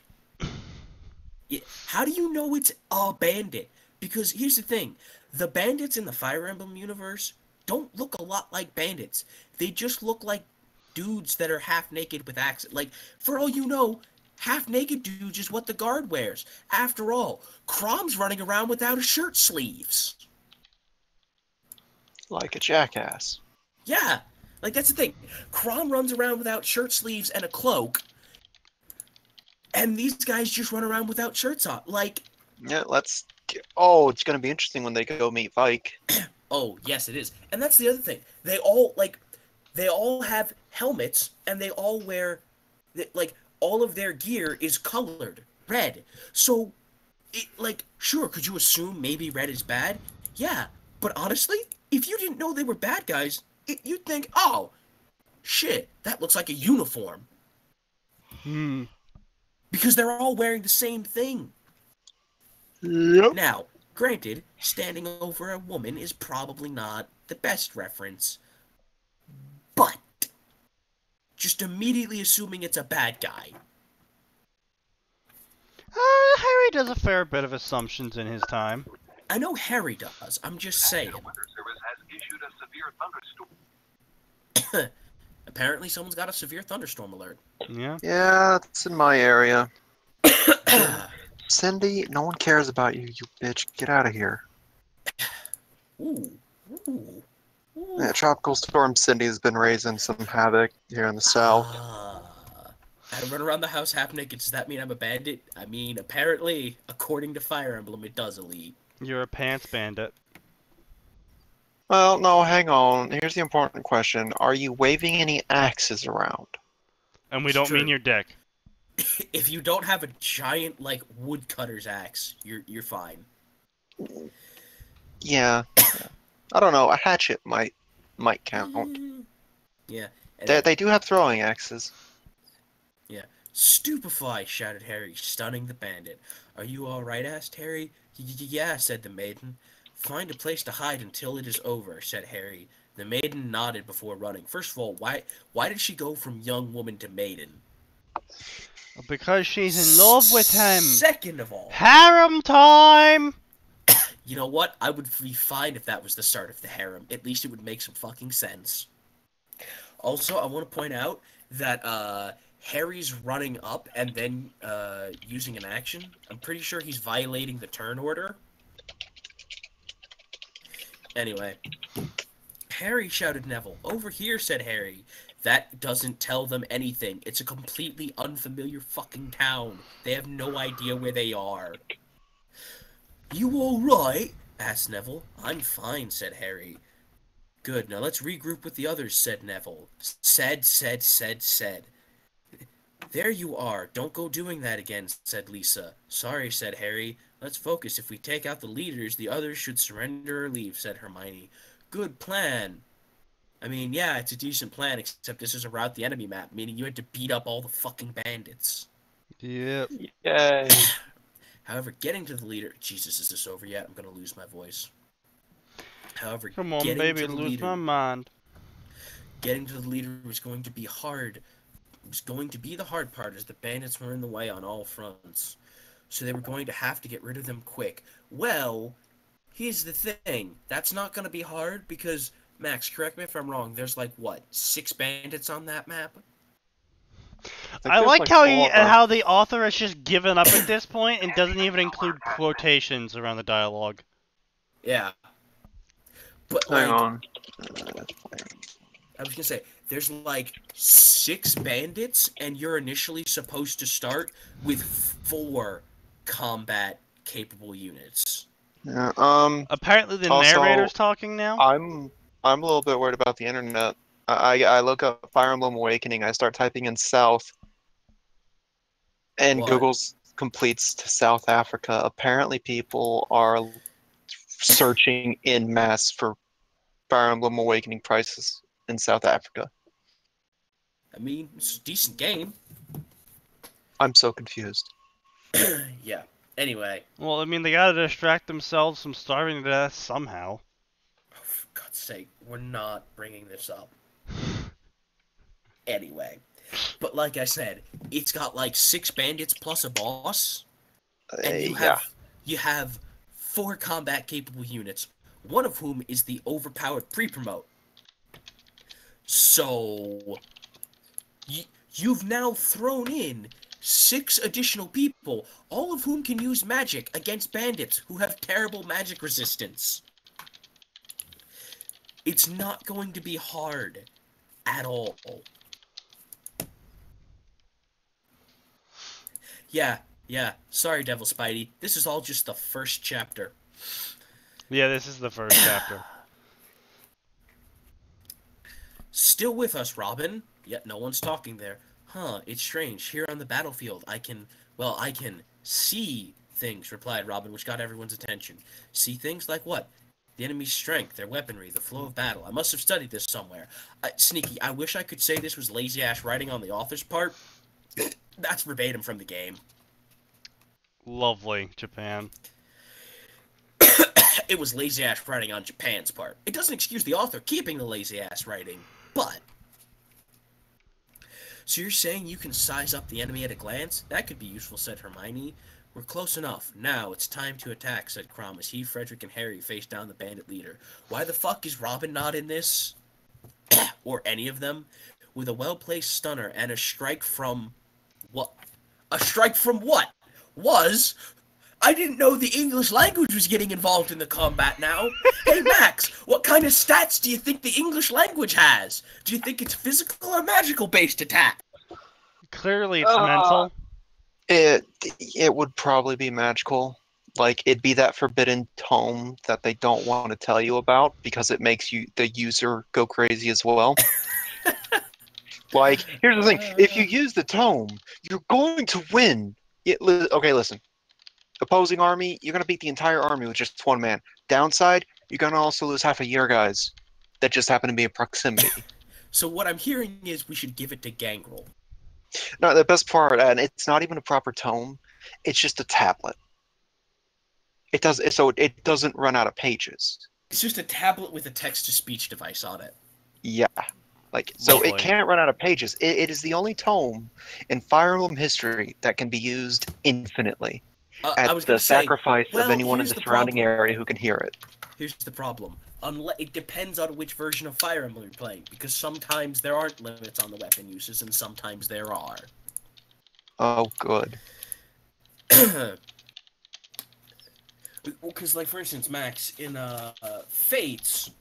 How do you know it's a bandit? Because here's the thing. The bandits in the Fire Emblem universe don't look a lot like bandits. They just look like dudes that are half naked with axes. Like, for all you know, half-naked dudes is what the guard wears. After all, Crom's running around without his shirt sleeves. Like a jackass. Yeah, like that's the thing. Crom runs around without shirt sleeves and a cloak, and these guys just run around without shirts on. Like, yeah, oh, it's gonna be interesting when they go meet Vike. Oh, yes, it is. And that's the other thing. They all have helmets, and they all wear, like, all of their gear is colored red. So, sure, could you assume maybe red is bad? Yeah, but honestly, if you didn't know they were bad guys, you'd think, oh, shit, that looks like a uniform. Because they're all wearing the same thing. Yep. Now, granted, standing over a woman is probably not the best reference, but just immediately assuming it's a bad guy. Harry does a fair bit of assumptions in his time. I know Harry does, I'm just saying. Apparently someone's got a severe thunderstorm alert. Yeah? Yeah, it's in my area. Cindy, no one cares about you, you bitch. Get out of here. Ooh. Yeah, Tropical Storm Cindy has been raising some havoc here in the south. I run around the house half naked. Does that mean I'm a bandit? I mean, apparently, according to Fire Emblem, it does, Elite. You're a pants bandit. Well, no, hang on. Here's the important question. Are you waving any axes around? And we don't mean your dick. If you don't have a giant, woodcutter's axe, you're fine. Yeah. I don't know. A hatchet might count. Yeah. They do have throwing axes. Yeah. Stupefy, shouted Harry, stunning the bandit. Are you all right? Asked Harry. Yeah, said the maiden. Find a place to hide until it is over, said Harry. The maiden nodded before running. First of all, why did she go from young woman to maiden? Because she's in love with him. Second of all, harem time! You know what? I would be fine if that was the start of the harem. At least it would make some fucking sense. Also, I want to point out that Harry's running up and then using an action. I'm pretty sure he's violating the turn order. Anyway, Harry, shouted Neville. Over here, said Harry. That doesn't tell them anything. It's a completely unfamiliar fucking town. They have no idea where they are. You all right? Asked Neville. I'm fine, said Harry. Good, now let's regroup with the others, said Neville. Said. There you are. Don't go doing that again, said Lisa. Sorry, said Harry. Let's focus. If we take out the leaders, the others should surrender or leave, said Hermione. Good plan. I mean, yeah, it's a decent plan, except this is around the enemy map, meaning you had to beat up all the fucking bandits. Yep. Yay. However, getting to the leader... Jesus, is this over yet? I'm gonna lose my voice. However, Come on, getting baby, to the lose leader... my mind. Getting to the leader was going to be hard. It was going to be the hard part, as the bandits were in the way on all fronts. So they were going to have to get rid of them quick. Well, here's the thing. That's not going to be hard, because, Max, correct me if I'm wrong, there's like, what, 6 bandits on that map? I like how the author has just given up at this point and doesn't even include quotations around the dialogue. Yeah. But, Hang like, on. I was gonna say, there's like 6 bandits, and you're initially supposed to start with 4 combat-capable units. Yeah, Apparently the also, narrator's talking now. I'm a little bit worried about the internet. I look up Fire Emblem Awakening, I start typing in South, and What? Google's completes to South Africa. Apparently people are searching en masse for Fire Emblem Awakening prices in South Africa. I mean, it's a decent game. I'm so confused. Yeah. Anyway. Well, I mean, they gotta distract themselves from starving to death somehow. Oh, for God's sake, we're not bringing this up. Anyway. But like I said, it's got like 6 bandits plus a boss. And you have 4 combat-capable units, one of whom is the overpowered pre-promote. So, you've now thrown in 6 additional people, all of whom can use magic against bandits who have terrible magic resistance. It's not going to be hard at all. Yeah. Sorry, Devil Spidey. This is all just the first chapter. Yeah, this is the first chapter. Still with us, Robin? Yet no one's talking there. Huh, it's strange. Here on the battlefield, I can see things, replied Robin, which got everyone's attention. See things? Like what? The enemy's strength, their weaponry, the flow of battle. I must have studied this somewhere. Sneaky, I wish I could say this was lazy-ass writing on the author's part. That's verbatim from the game. Lovely, Japan. It was lazy-ass writing on Japan's part. It doesn't excuse the author keeping the lazy-ass writing, but... So you're saying you can size up the enemy at a glance? That could be useful, said Hermione. We're close enough. Now it's time to attack, said Crom, as he, Frederick, and Harry faced down the bandit leader. Why the fuck is Robin not in this? Or any of them? With a well-placed stunner and a strike from... What? A strike from what? Was... I didn't know the English language was getting involved in the combat now. Hey, Max, what kind of stats do you think the English language has? Do you think it's physical or magical-based attack? Clearly it's mental. It would probably be magical. Like, it'd be that forbidden tome that they don't want to tell you about because it makes the user go crazy as well. Like, here's the thing. If you use the tome, you're going to win. Okay, listen. Opposing army, you're going to beat the entire army with just 1 man. Downside, you're going to also lose half of your guys that just happen to be in proximity. So what I'm hearing is we should give it to Gangrel. No, the best part, and it's not even a proper tome, it's just a tablet. It doesn't run out of pages. It's just a tablet with a text-to-speech device on it. Yeah. So Lovely. it can't run out of pages. It is the only tome in Fire Emblem history that can be used infinitely. At the sacrifice of anyone in the surrounding area who can hear it. Here's the problem. It depends on which version of Fire Emblem you're playing, because sometimes there aren't limits on the weapon uses, and sometimes there are. Oh, good. Because, like, for instance, Max, in Fates,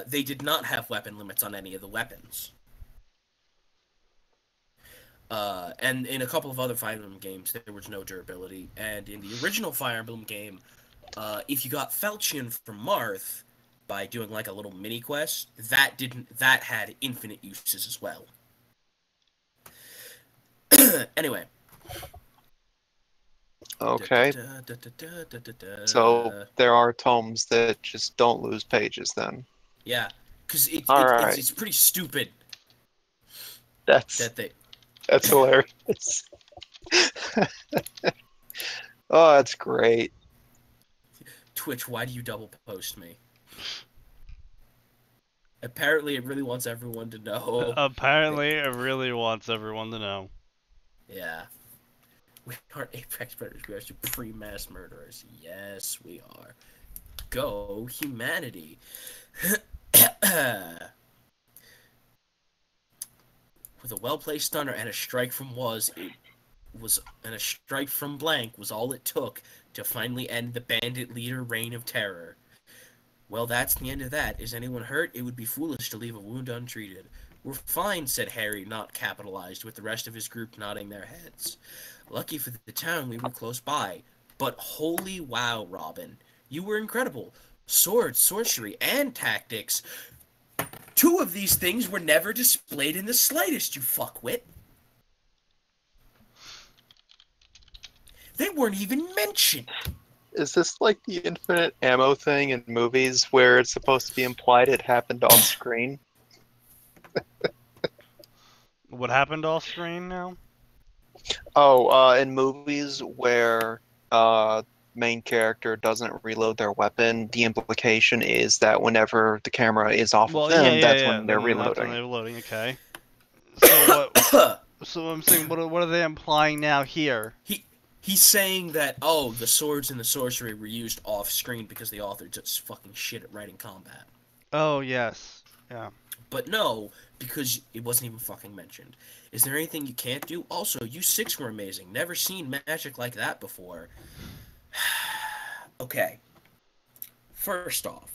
they did not have weapon limits on any of the weapons. And in a couple of other Fire Emblem games, there was no durability. And in the original Fire Emblem game, if you got Falchion from Marth, by doing like a little mini quest, that had infinite uses as well. Anyway. Okay. So there are tomes that just don't lose pages then. Yeah, because it's pretty stupid. That's hilarious. Oh, that's great. Twitch, why do you double post me? Apparently, it really wants everyone to know. Apparently, it really wants everyone to know. Yeah. We aren't apex predators, we are supreme mass murderers. Yes, we are. Go humanity. With a well-placed stunner and a strike from a strike from blank was all it took to finally end the bandit leader reign of terror. Well, that's the end of that. Is anyone hurt? It would be foolish to leave a wound untreated. We're fine, said Harry, not capitalized, with the rest of his group nodding their heads. Lucky for the town, we were close by. But holy wow, Robin. You were incredible. Swords, sorcery, and tactics. 2 of these things were never displayed in the slightest, you fuckwit. They weren't even mentioned. Is this like the infinite ammo thing in movies where it's supposed to be implied it happened off screen? What happened off screen now? Oh, in movies where main character doesn't reload their weapon, the implication is that whenever the camera is off of them, that's when they're reloading. That's when they're reloading, okay. So what? So I'm saying, what are they implying now here? He's saying that, oh, the swords and the sorcery were used off screen because the author just fucking shit at writing combat. Oh, yes. Yeah. But no, because it wasn't even fucking mentioned. Is there anything you can't do? Also, you 6 were amazing. Never seen magic like that before. Okay. First off,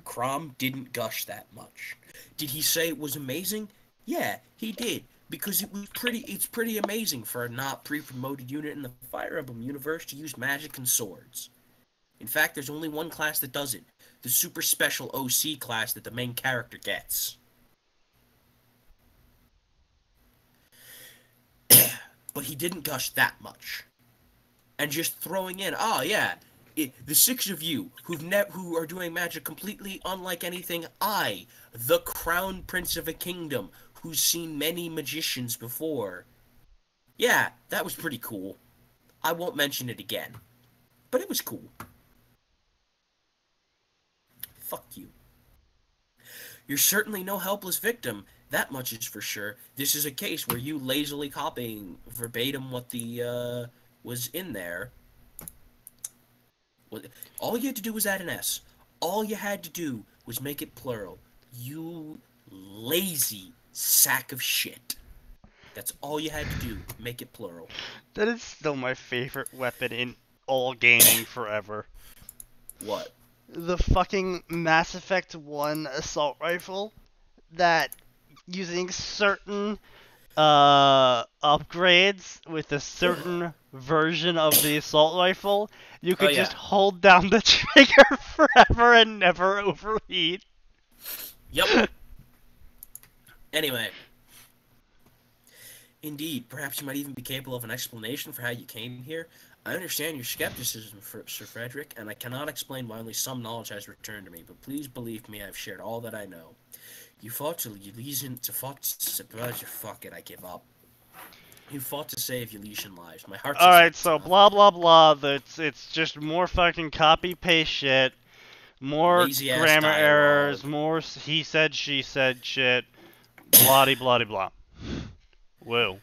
Crom didn't gush that much. Did he say it was amazing? Yeah, he did. Because it's pretty amazing for a not pre-promoted unit in the Fire Emblem universe to use magic and swords. In fact, there's only one class that does it. The super special OC class that the main character gets. But he didn't gush that much. And just throwing in, the 6 of you who are doing magic completely unlike anything I, the Crown Prince of a Kingdom, who's seen many magicians before. Yeah, that was pretty cool. I won't mention it again. But it was cool. Fuck you. You're certainly no helpless victim. That much is for sure. This is a case where you lazily copying verbatim what the, was in there. All you had to do was add an S. All you had to do was make it plural. You lazy sack of shit. That's all you had to do. Make it plural. That is still my favorite weapon in all gaming forever. What? The fucking Mass Effect 1 assault rifle that using certain upgrades with a certain version of the assault rifle, you could just hold down the trigger forever and never overheat. Yep. Anyway. Indeed, perhaps you might even be capable of an explanation for how you came here. I understand your skepticism, Sir Frederick, and I cannot explain why only some knowledge has returned to me, but please believe me, I've shared all that I know. You fought to fuck it, I give up. You fought to save Elysian lives. My heart's alright, so blah blah blah, it's just more fucking copy-paste shit, more grammar errors, more he said, she said shit, blah-de-blah-de-blah. Whoa.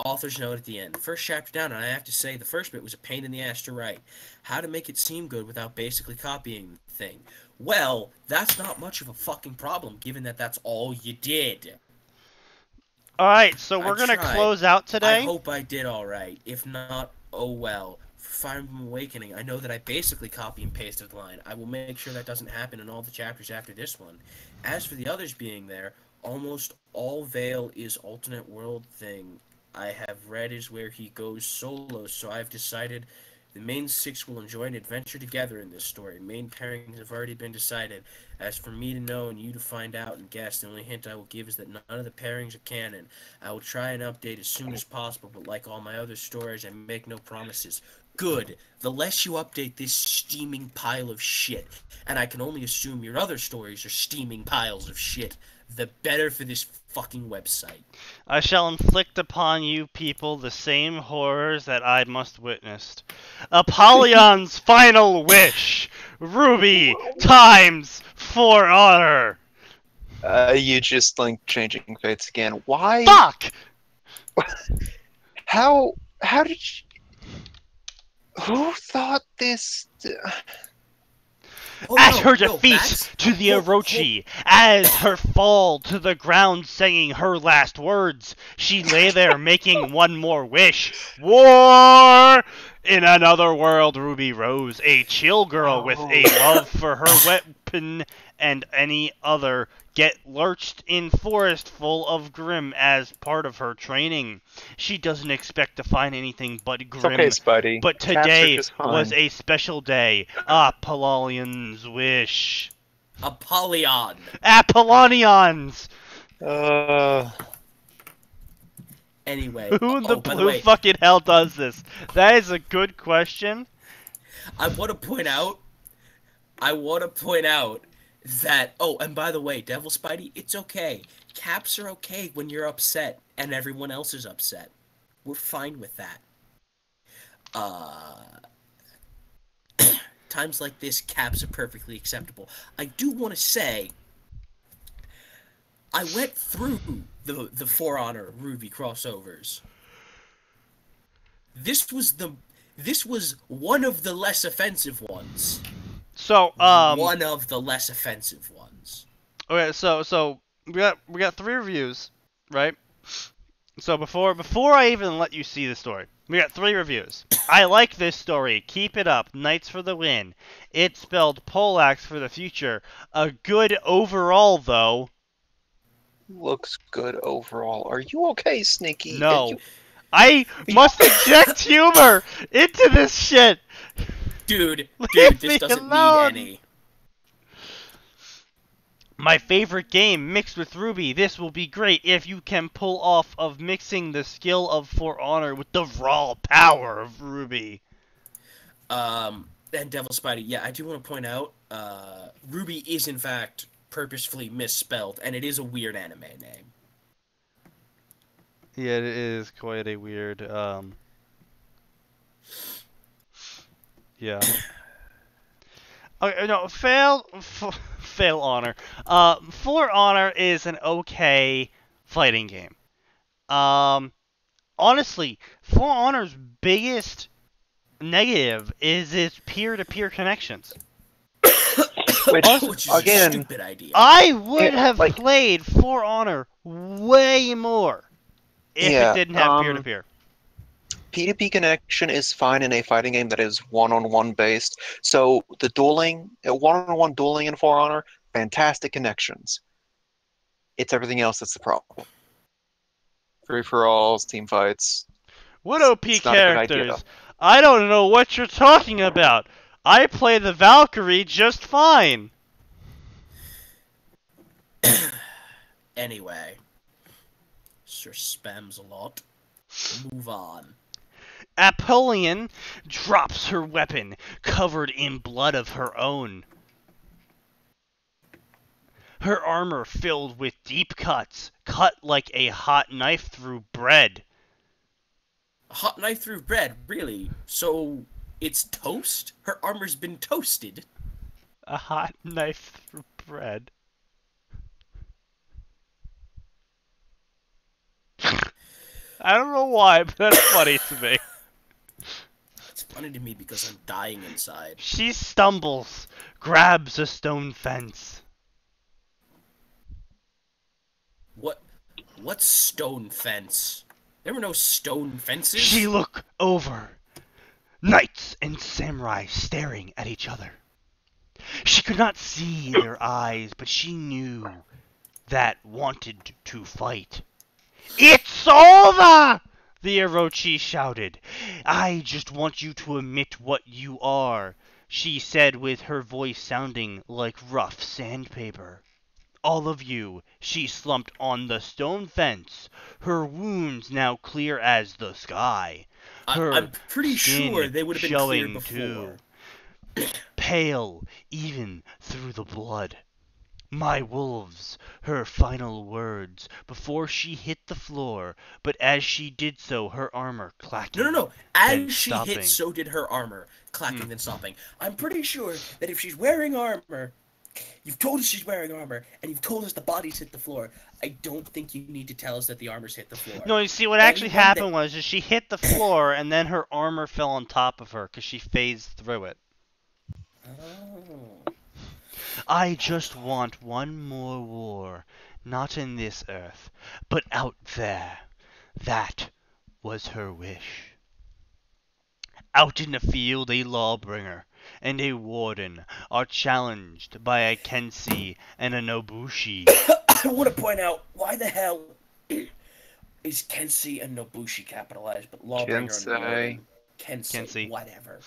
Author's note at the end. First chapter down, and I have to say the first bit was a pain in the ass to write. How to make it seem good without basically copying the thing. Well, that's not much of a fucking problem, given that that's all you did. Alright, so we're gonna close out today. I hope I did alright. If not, oh well. For Fire Emblem Awakening, I know that I basically copy and pasted the line. I will make sure that doesn't happen in all the chapters after this one. As for the others being there, almost all Vale is alternate world thing I have read is where he goes solo, so I've decided The main six will enjoy an adventure together in this story. Main pairings have already been decided. As for me to know and you to find out and guess, the only hint I will give is that none of the pairings are canon. I will try and update as soon as possible, but like all my other stories, I make no promises. Good. The less you update this steaming pile of shit, and I can only assume your other stories are steaming piles of shit, the better for this fucking website. I shall inflict upon you people the same horrors that I must witness. Apollyon's final wish! Ruby times For Honor! You just like changing fates again. Why? Fuck! How did you... Who thought this? Oh, At no, her no, defeat Max? to the Orochi, as her fall to the ground saying her last words, she lay there making one more wish. War! In another world, Ruby Rose, a chill girl with a love for her weapon and any other, get lurched in forest full of grim as part of her training. She doesn't expect to find anything but It's grim. okay, Spidey. But Cats are today just fine. was a special day. Apollonion's wish. Apollyon. Apollonion's! Anyway. Who in the by blue way, fucking hell does this? That is a good question. I want to point out that, oh, and by the way, Devil Spidey, it's okay. Caps are okay when you're upset and everyone else is upset. We're fine with that. Times like this, caps are perfectly acceptable. I do want to say, I went through the For Honor Ruby crossovers. This was one of the less offensive ones. So, One of the less offensive ones. okay, so we got 3 reviews, right? So before I even let you see the story, we got 3 reviews. I like this story. Keep it up. Knights for the win. It spelled poleaxe for the future. A good overall, though. Looks good overall. Are you okay, Sneaky? No. I must inject humor into this shit. Dude, Leave me this doesn't alone. need any. My favorite game mixed with Ruby. This will be great if you can pull off of mixing the skill of For Honor with the raw power of Ruby. And Devil Spidey, yeah, I do want to point out, Ruby is in fact purposefully misspelled, and it is a weird anime name. Yeah, it is quite a weird, yeah. Okay, no, fail Honor. For Honor is an okay fighting game. Honestly, For Honor's biggest negative is its peer-to-peer connections. Which Which is a again, stupid idea. I would Yeah, have like- played For Honor way more if Yeah, it didn't have peer-to-peer. P2P connection is fine in a fighting game that is one-on-one based. So the dueling, one-on-one dueling in For Honor, fantastic connections. It's everything else that's the problem. Free-for-alls, team fights. What OP it's not a good idea, characters? I don't know what you're talking about. I play the Valkyrie just fine. Anyway. Sure spams a lot. Move on. Apollyon drops her weapon, covered in blood of her own. Her armor filled with deep cuts, cut like a hot knife through bread. A hot knife through bread, really? So it's toast? Her armor's been toasted. A hot knife through bread. I don't know why, but that's funny to me. It's funny to me because I'm dying inside. She stumbles, grabs a stone fence. What's stone fence? There were no stone fences. She look over. Knights and samurai staring at each other. She could not see their eyes, but she knew that wanted to fight. It's over! The Orochi shouted. "I just want you to admit what you are," she said with her voice sounding like rough sandpaper. "All of you." She slumped on the stone fence, her wounds now clear as the sky. Her I'm pretty skin sure they would have been clear showing before. too, pale even through the blood. "My wolves," her final words, before she hit the floor, but as she did so, her armor clacking. No. then As she stopping. hit, so did her armor, clacking then stopping. I'm pretty sure that if she's wearing armor, you've told us she's wearing armor, and you've told us the body's hit the floor. I don't think you need to tell us that the armor's hit the floor. No, you see, what actually happened was is she hit the floor, and then her armor fell on top of her because she phased through it. Oh. "I just want one more war, not in this earth, but out there." That was her wish. Out in the field, a lawbringer and a warden are challenged by a Kenshi and a Nobushi. I want to point out, why the hell is Kenshi and Nobushi capitalized, but Lawbringer and Warden? Kenshi, whatever.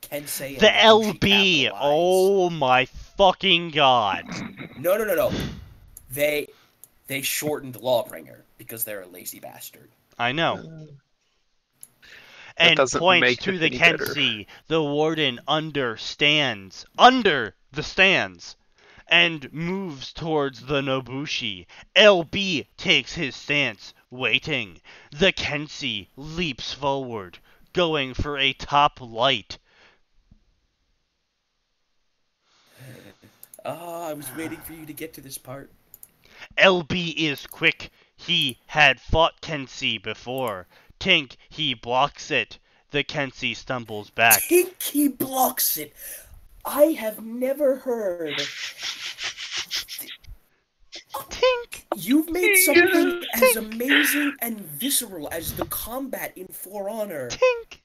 Kenshi and The Nobushi LB! capitalized. Oh my fucking god. No. They shortened Lawbringer because they're a lazy bastard. I know. And points to the Kenshi. The warden understands. Under the stands. And moves towards the Nobushi. LB takes his stance, waiting. The Kenshi leaps forward, going for a top light. I was waiting for you to get to this part. LB is quick. He had fought Kenshi before. Tink, he blocks it. The Kenshi stumbles back. Tink, he blocks it. I have never heard. Tink! You've made something as amazing and visceral as the combat in For Honor. Tink!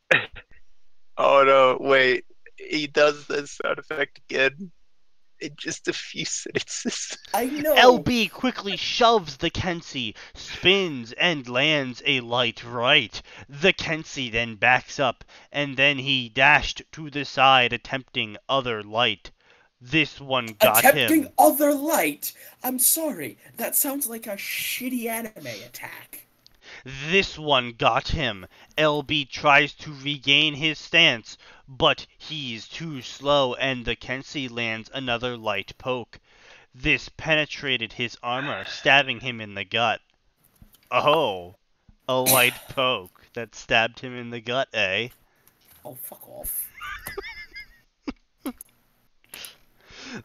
Oh no, wait. He does the sound effect again. In just a few sentences. I know. LB quickly shoves the Kenshi, spins, and lands a light right. The Kenshi then backs up, and then he dashed to the side, attempting other light. This one got Attempting him. other light? I'm sorry, that sounds like a shitty anime attack. This one got him. LB tries to regain his stance, but he's too slow, and the Kenshi lands another light poke. This penetrated his armor, stabbing him in the gut. Oh, a light poke that stabbed him in the gut, eh? Oh, fuck off.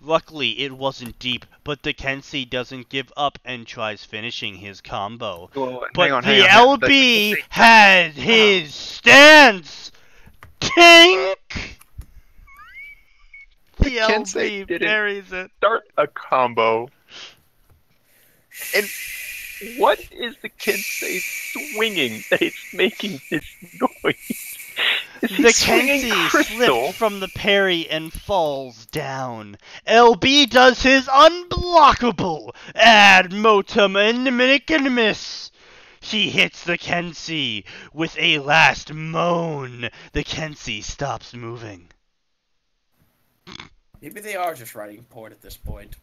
Luckily, it wasn't deep, but the Kenshi doesn't give up and tries finishing his combo. Well, But the LB had his stance! Tink! The LB buries it. Start a combo. And what is the Kenshi swinging that it's making this noise? The Kenshi slips from the parry and falls down. LB does his unblockable ad motum inimicus. He hits the Kenshi with a last moan. The Kenshi stops moving. Maybe they are just writing porn at this point.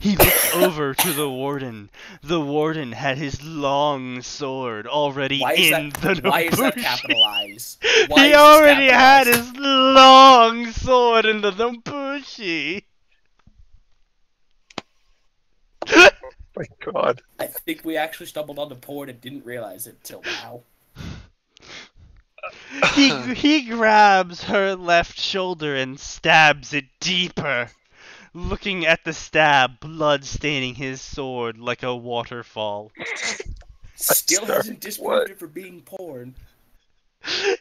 He looks over to the warden. The warden had his long sword already in the Nobushi. Why is that capitalized? He already had his long sword in the Nobushi. Oh my god. I think we actually stumbled on the porn and didn't realize it till now. He grabs her left shoulder and stabs it deeper. Looking at the stab, blood staining his sword like a waterfall. Still hasn't disproved it for being porn.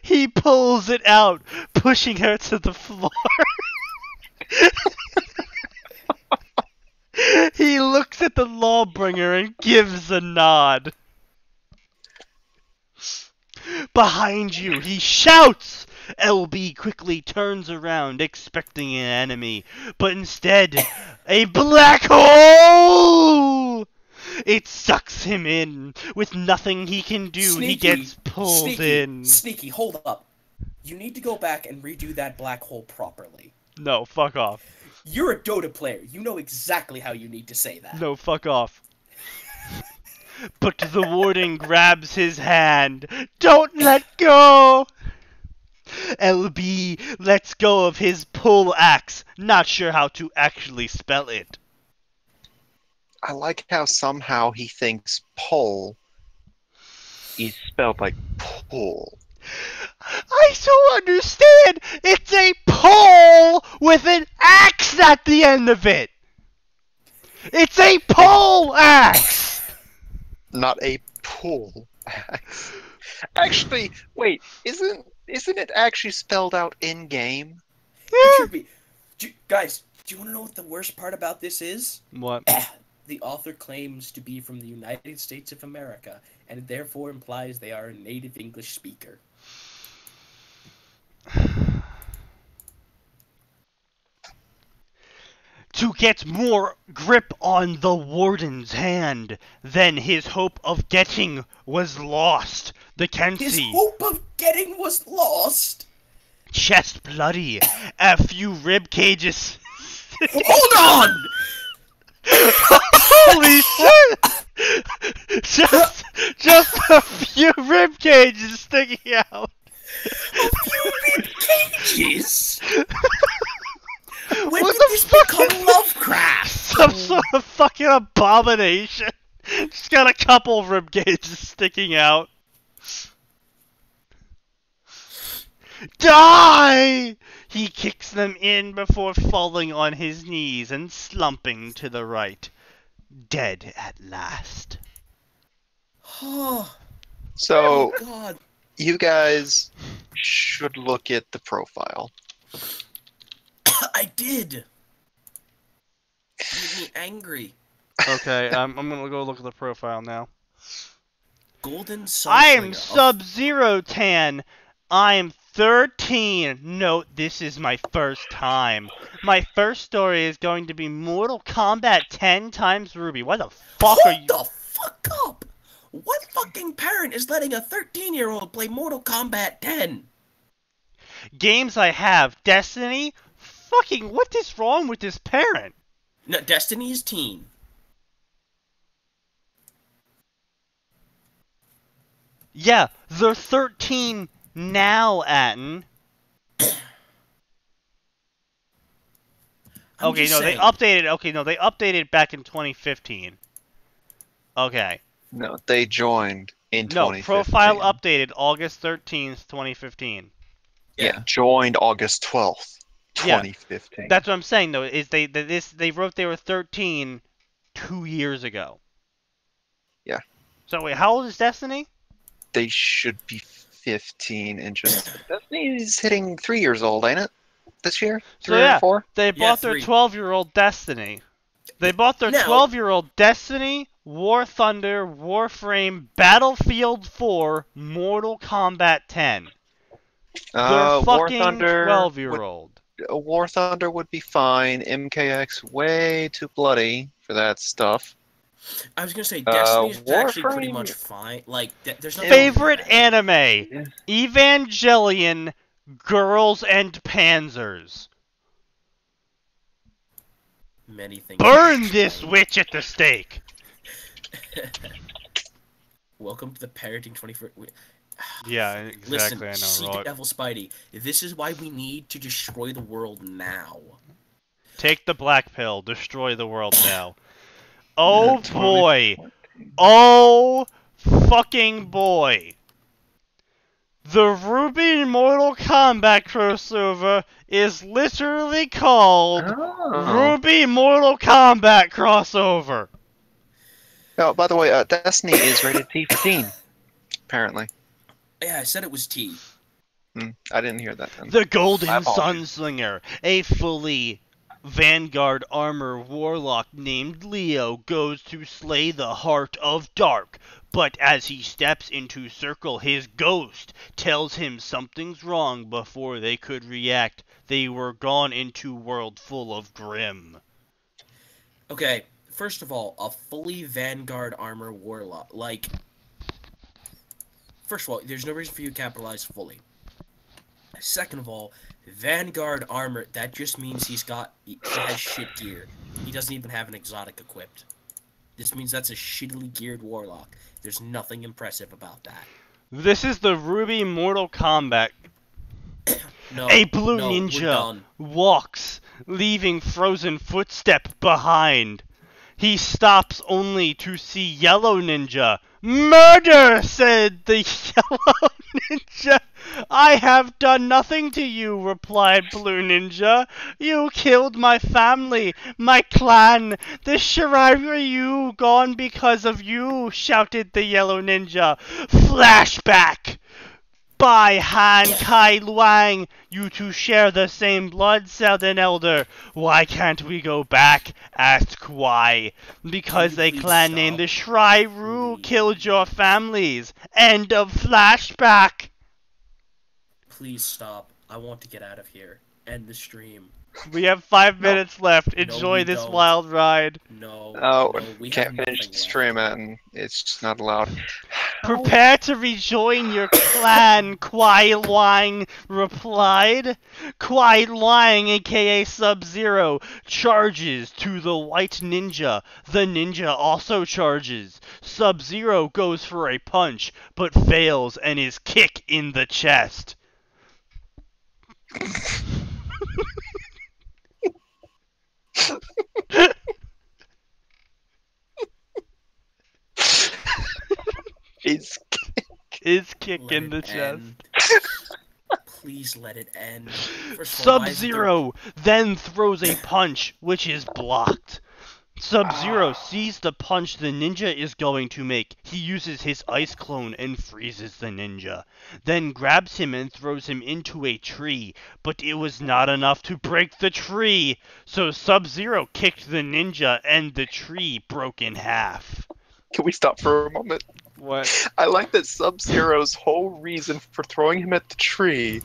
He pulls it out, pushing her to the floor. He looks at the lawbringer and gives a nod. Behind you, he shouts! LB quickly turns around, expecting an enemy, but instead, a black hole! It sucks him in. With nothing he can do, he gets pulled in. Sneaky, hold up. You need to go back and redo that black hole properly. No, fuck off. You're a Dota player. You know exactly how you need to say that. No, fuck off. But the warden grabs his hand. Don't let go! LB lets go of his pull axe. Not sure how to actually spell it. I like how somehow he thinks pull is spelled like pull. I don't understand! It's a pole with an axe at the end of it! It's a pole axe! Not a pull axe. Actually, wait, isn't it actually spelled out in game? It should be. Guys, do you want to know what the worst part about this is? What? The author claims to be from the United States of America, and it therefore implies they are a native English speaker. To get more grip on the warden's hand, then his hope of getting was lost. The Kensi. His hope of getting was lost? Chest bloody. A few rib cages. Hold on! Holy shit! Just a few rib cages sticking out. A few rib cages? When What did the this fuck become is- Lovecraft? Some sort of fucking abomination. Just got a couple rib cages sticking out. Die! He kicks them in before falling on his knees and slumping to the right. Dead at last. Oh, So, God. you guys should look at the profile. I did. It made me angry. Okay, I'm gonna go look at the profile now. Golden Sunslinger. I am Sub-Zero Tan. I am 13. Note, this is my first time. My first story is going to be Mortal Kombat 10 times Ruby. Why the fuck are you... Hold the fuck up! What fucking parent is letting a 13-year-old play Mortal Kombat 10? Games I have. Destiny? Fucking, what is wrong with this parent? No, Destiny is teen. Yeah, they're 13 now, Atin. I'm Okay, just no, saying. they updated. Okay, no, they updated back in 2015. Okay. No, they joined in No, 2015. profile updated August 13th, 2015. Yeah, joined August 12th, Yeah. 2015. That's what I'm saying though. Is they wrote they were 13 2 years ago. Yeah. So wait, how old is Destiny? They should be 15 and just... Destiny's hitting 3 years old, ain't it? This year? So 3 yeah, or 4? they Yeah, bought their 3. 12-year-old Destiny. They bought their Now- 12-year-old Destiny, War Thunder, Warframe, Battlefield 4, Mortal Kombat 10. They're War fucking Thunder 12-year-old. War Thunder would be fine. MKX way too bloody for that stuff. I was gonna say Destiny's actually pretty Warframe- much fine. Like, there's nothing. Favorite anime: Evangelion, Girls and Panzers. Many things. Burn this witch at the stake. Welcome to the parenting 21st. Yeah, Listen, exactly. I know, Seek right? Devil Spidey. This is why we need to destroy the world now. Take the black pill. Destroy the world now. Oh Yeah, boy. Oh fucking boy. The Ruby Mortal Kombat crossover is literally called Ruby Mortal Kombat crossover. Oh, by the way, Destiny is rated T for teen, apparently. Yeah, I said it was T. I didn't hear that then. The Golden My apologies. Sunslinger, a fully Vanguard armor warlock named Leo, goes to slay the Heart of Dark, but as he steps into circle, his ghost tells him something's wrong before they could react. They were gone into world full of grim. Okay, first of all, a fully Vanguard armor warlock. Like, first of all, there's no reason for you to capitalize fully. Second of all, Vanguard armor, that just means he has shit gear. He doesn't even have an exotic equipped. This means that's a shittily geared warlock. There's nothing impressive about that. This is the Ruby Mortal Kombat. No, A blue no, we're ninja done. walks, leaving frozen footstep behind. He stops only to see yellow ninja. Murder, said the yellow ninja. I have done nothing to you, replied Blue Ninja. You killed my family, my clan. The Shirai Ryu gone because of you, shouted the yellow ninja. Flashback! By Han Kai Luang, you two share the same blood, said an elder. Why can't we go back? Asked Kwai. Because a clan named the Shirai Ryu killed your families. End of flashback. Please stop. I want to get out of here. End the stream. We have 5 minutes left. Enjoy this don't. wild ride. No. Oh, no, we can't have finish nothing the left. stream, and it's just not allowed. Prepare to rejoin your clan, Kwai Luang replied. Kwai Luang, aka Sub-Zero, charges to the white ninja. The ninja also charges. Sub-Zero goes for a punch, but fails and is kicked in the chest. It's Is kick Let in it the chest. end. Please let it end. First of all, why is there- Sub-Zero then throws a punch, which is blocked. Sub-Zero sees the punch the ninja is going to make. He uses his ice clone and freezes the ninja. Then grabs him and throws him into a tree. But it was not enough to break the tree. So Sub-Zero kicked the ninja and the tree broke in half. Can we stop for a moment? What? I like that Sub-Zero's whole reason for throwing him at the tree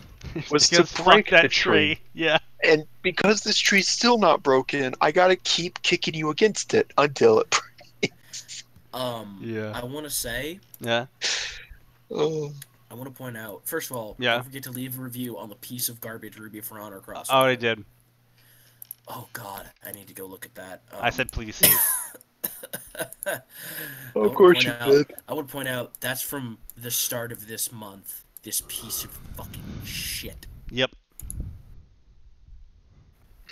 was to Because fuck break that the tree. Yeah. And because this tree's still not broken, I gotta keep kicking you against it until it breaks. Yeah. I want to say, Yeah. Oh. I want to point out, first of all, Yeah. don't forget to leave a review on the piece of garbage Ruby for Honor crossover. Oh, I did. Oh god, I need to go look at that. I said please save. Of course you did. I would point out that's from the start of this month. This piece of fucking shit. Yep.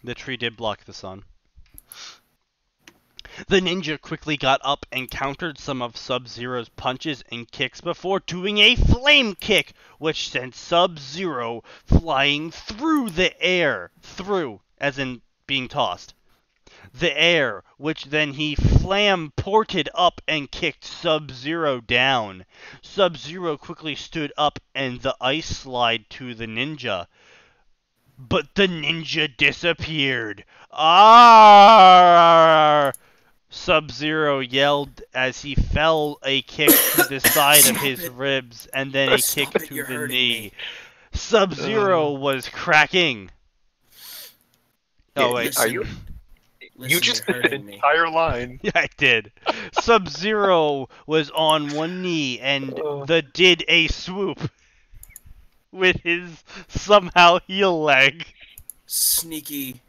The tree did block the sun. The ninja quickly got up and countered some of Sub-Zero's punches and kicks before doing a flame kick, which sent Sub-Zero flying through the air. Through, as in being tossed. The air, which then he flam-ported up and kicked Sub-Zero down. Sub-Zero quickly stood up and the ice slide to the ninja. But the ninja disappeared. Arrgh! Sub-Zero yelled as he fell a kick to the side of his ribs and then a Stop kick it, to you're the hurting knee. me. Sub-Zero was cracking. Oh wait, Are you? Listen, You just you're did an hurting me. entire line. yeah, I did. Sub-Zero was on one knee and did a swoop with his somehow heel leg. Sneaky.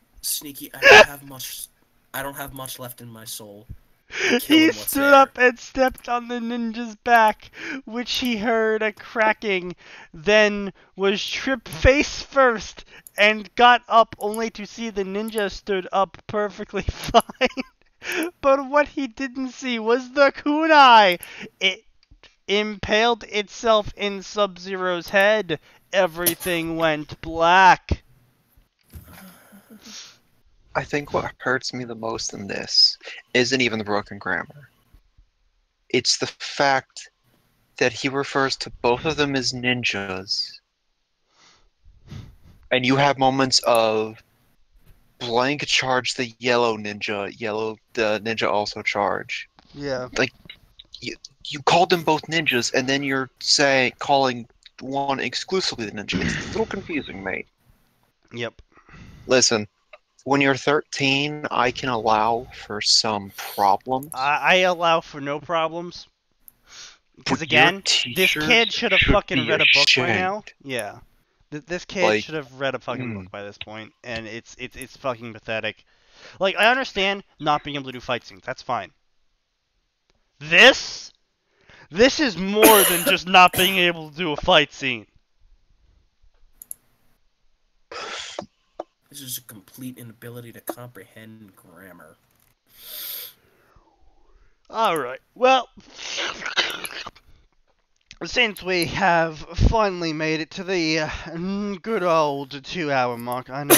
I don't have much left in my soul. He Killing what's stood there. up and stepped on the ninja's back, which he heard a cracking, then was tripped face first and got up only to see the ninja stood up perfectly fine. But what he didn't see was the kunai. It impaled itself in Sub-Zero's head. Everything went black. I think what hurts me the most in this isn't even the broken grammar. It's the fact that he refers to both of them as ninjas. And you have moments of blank charge the yellow ninja, the ninja also charge. Yeah. Like, you called them both ninjas, and then you're calling one exclusively the ninja. It's a little confusing, mate. Yep. Listen, when you're 13, I can allow for some problems. I allow for no problems. Because But your again, this teachers kid should have should fucking be read a book by ashamed. now. Yeah. This kid Like, should have read a fucking book by this point, and it's fucking pathetic. Like, I understand not being able to do fight scenes. That's fine. This is more than just not being able to do a fight scene. This is a complete inability to comprehend grammar. Alright, well, since we have finally made it to the good old 2-hour mark, I know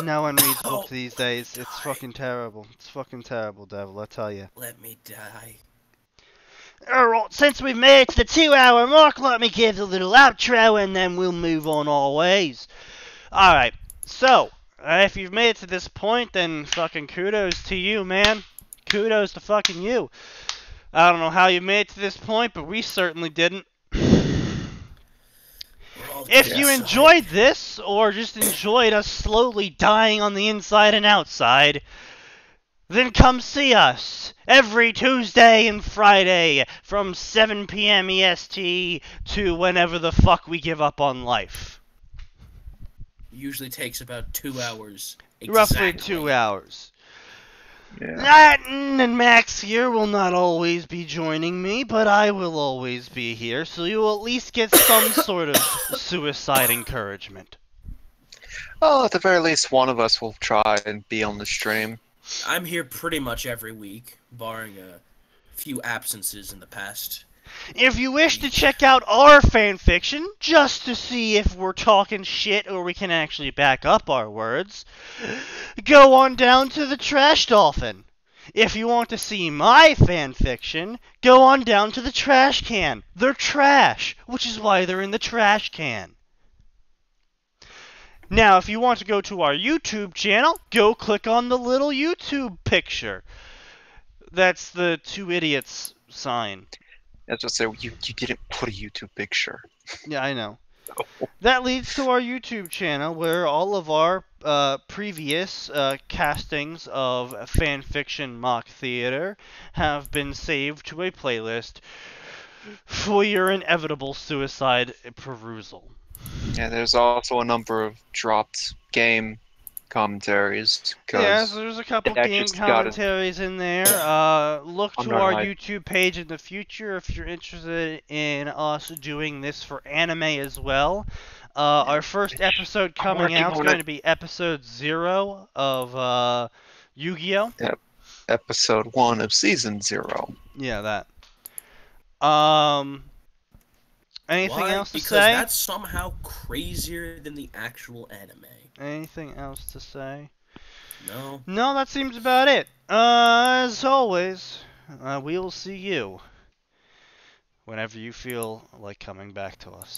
no one reads books these days. It's fucking terrible. It's fucking terrible, Devil, I tell you. Let me die. Alright, since we've made it to the 2-hour mark, let me give a little outro and then we'll move on our ways. Alright, so, if you've made it to this point, then fucking kudos to you, man. Kudos to fucking you. I don't know how you made it to this point, but we certainly didn't. If you enjoyed this, or just enjoyed us slowly dying on the inside and outside, then come see us every Tuesday and Friday from 7 p.m. EST to whenever the fuck we give up on life. Usually takes about 2 hours. Roughly 2 hours. Yeah. Atin and Max here will not always be joining me, but I will always be here, so you will at least get some sort of suicide encouragement. Oh, at the very least, one of us will try and be on the stream. I'm here pretty much every week, barring a few absences in the past. If you wish to check out our fanfiction, just to see if we're talking shit or we can actually back up our words, go on down to the Trash Dolphin. If you want to see my fanfiction, go on down to the Trash Can. They're trash, which is why they're in the trash can. Now, if you want to go to our YouTube channel, go click on the little YouTube picture. That's the two idiots sign. I was just say you didn't put a YouTube picture. Yeah, I know. That leads to our YouTube channel, where all of our previous castings of fanfiction mock theater have been saved to a playlist for your inevitable suicide perusal. Yeah, there's also a number of dropped game commentaries. Yeah, so there's a couple game commentaries in there. Look to our YouTube page in the future if you're interested in us doing this for anime as well. Our first episode coming out is going to be episode 0 of Yu-Gi-Oh! Yep. Episode 1 of season 0. Yeah, that. Anything else to say? Because that's somehow crazier than the actual anime. Anything else to say? No. No, that seems about it. As always, we will see you whenever you feel like coming back to us.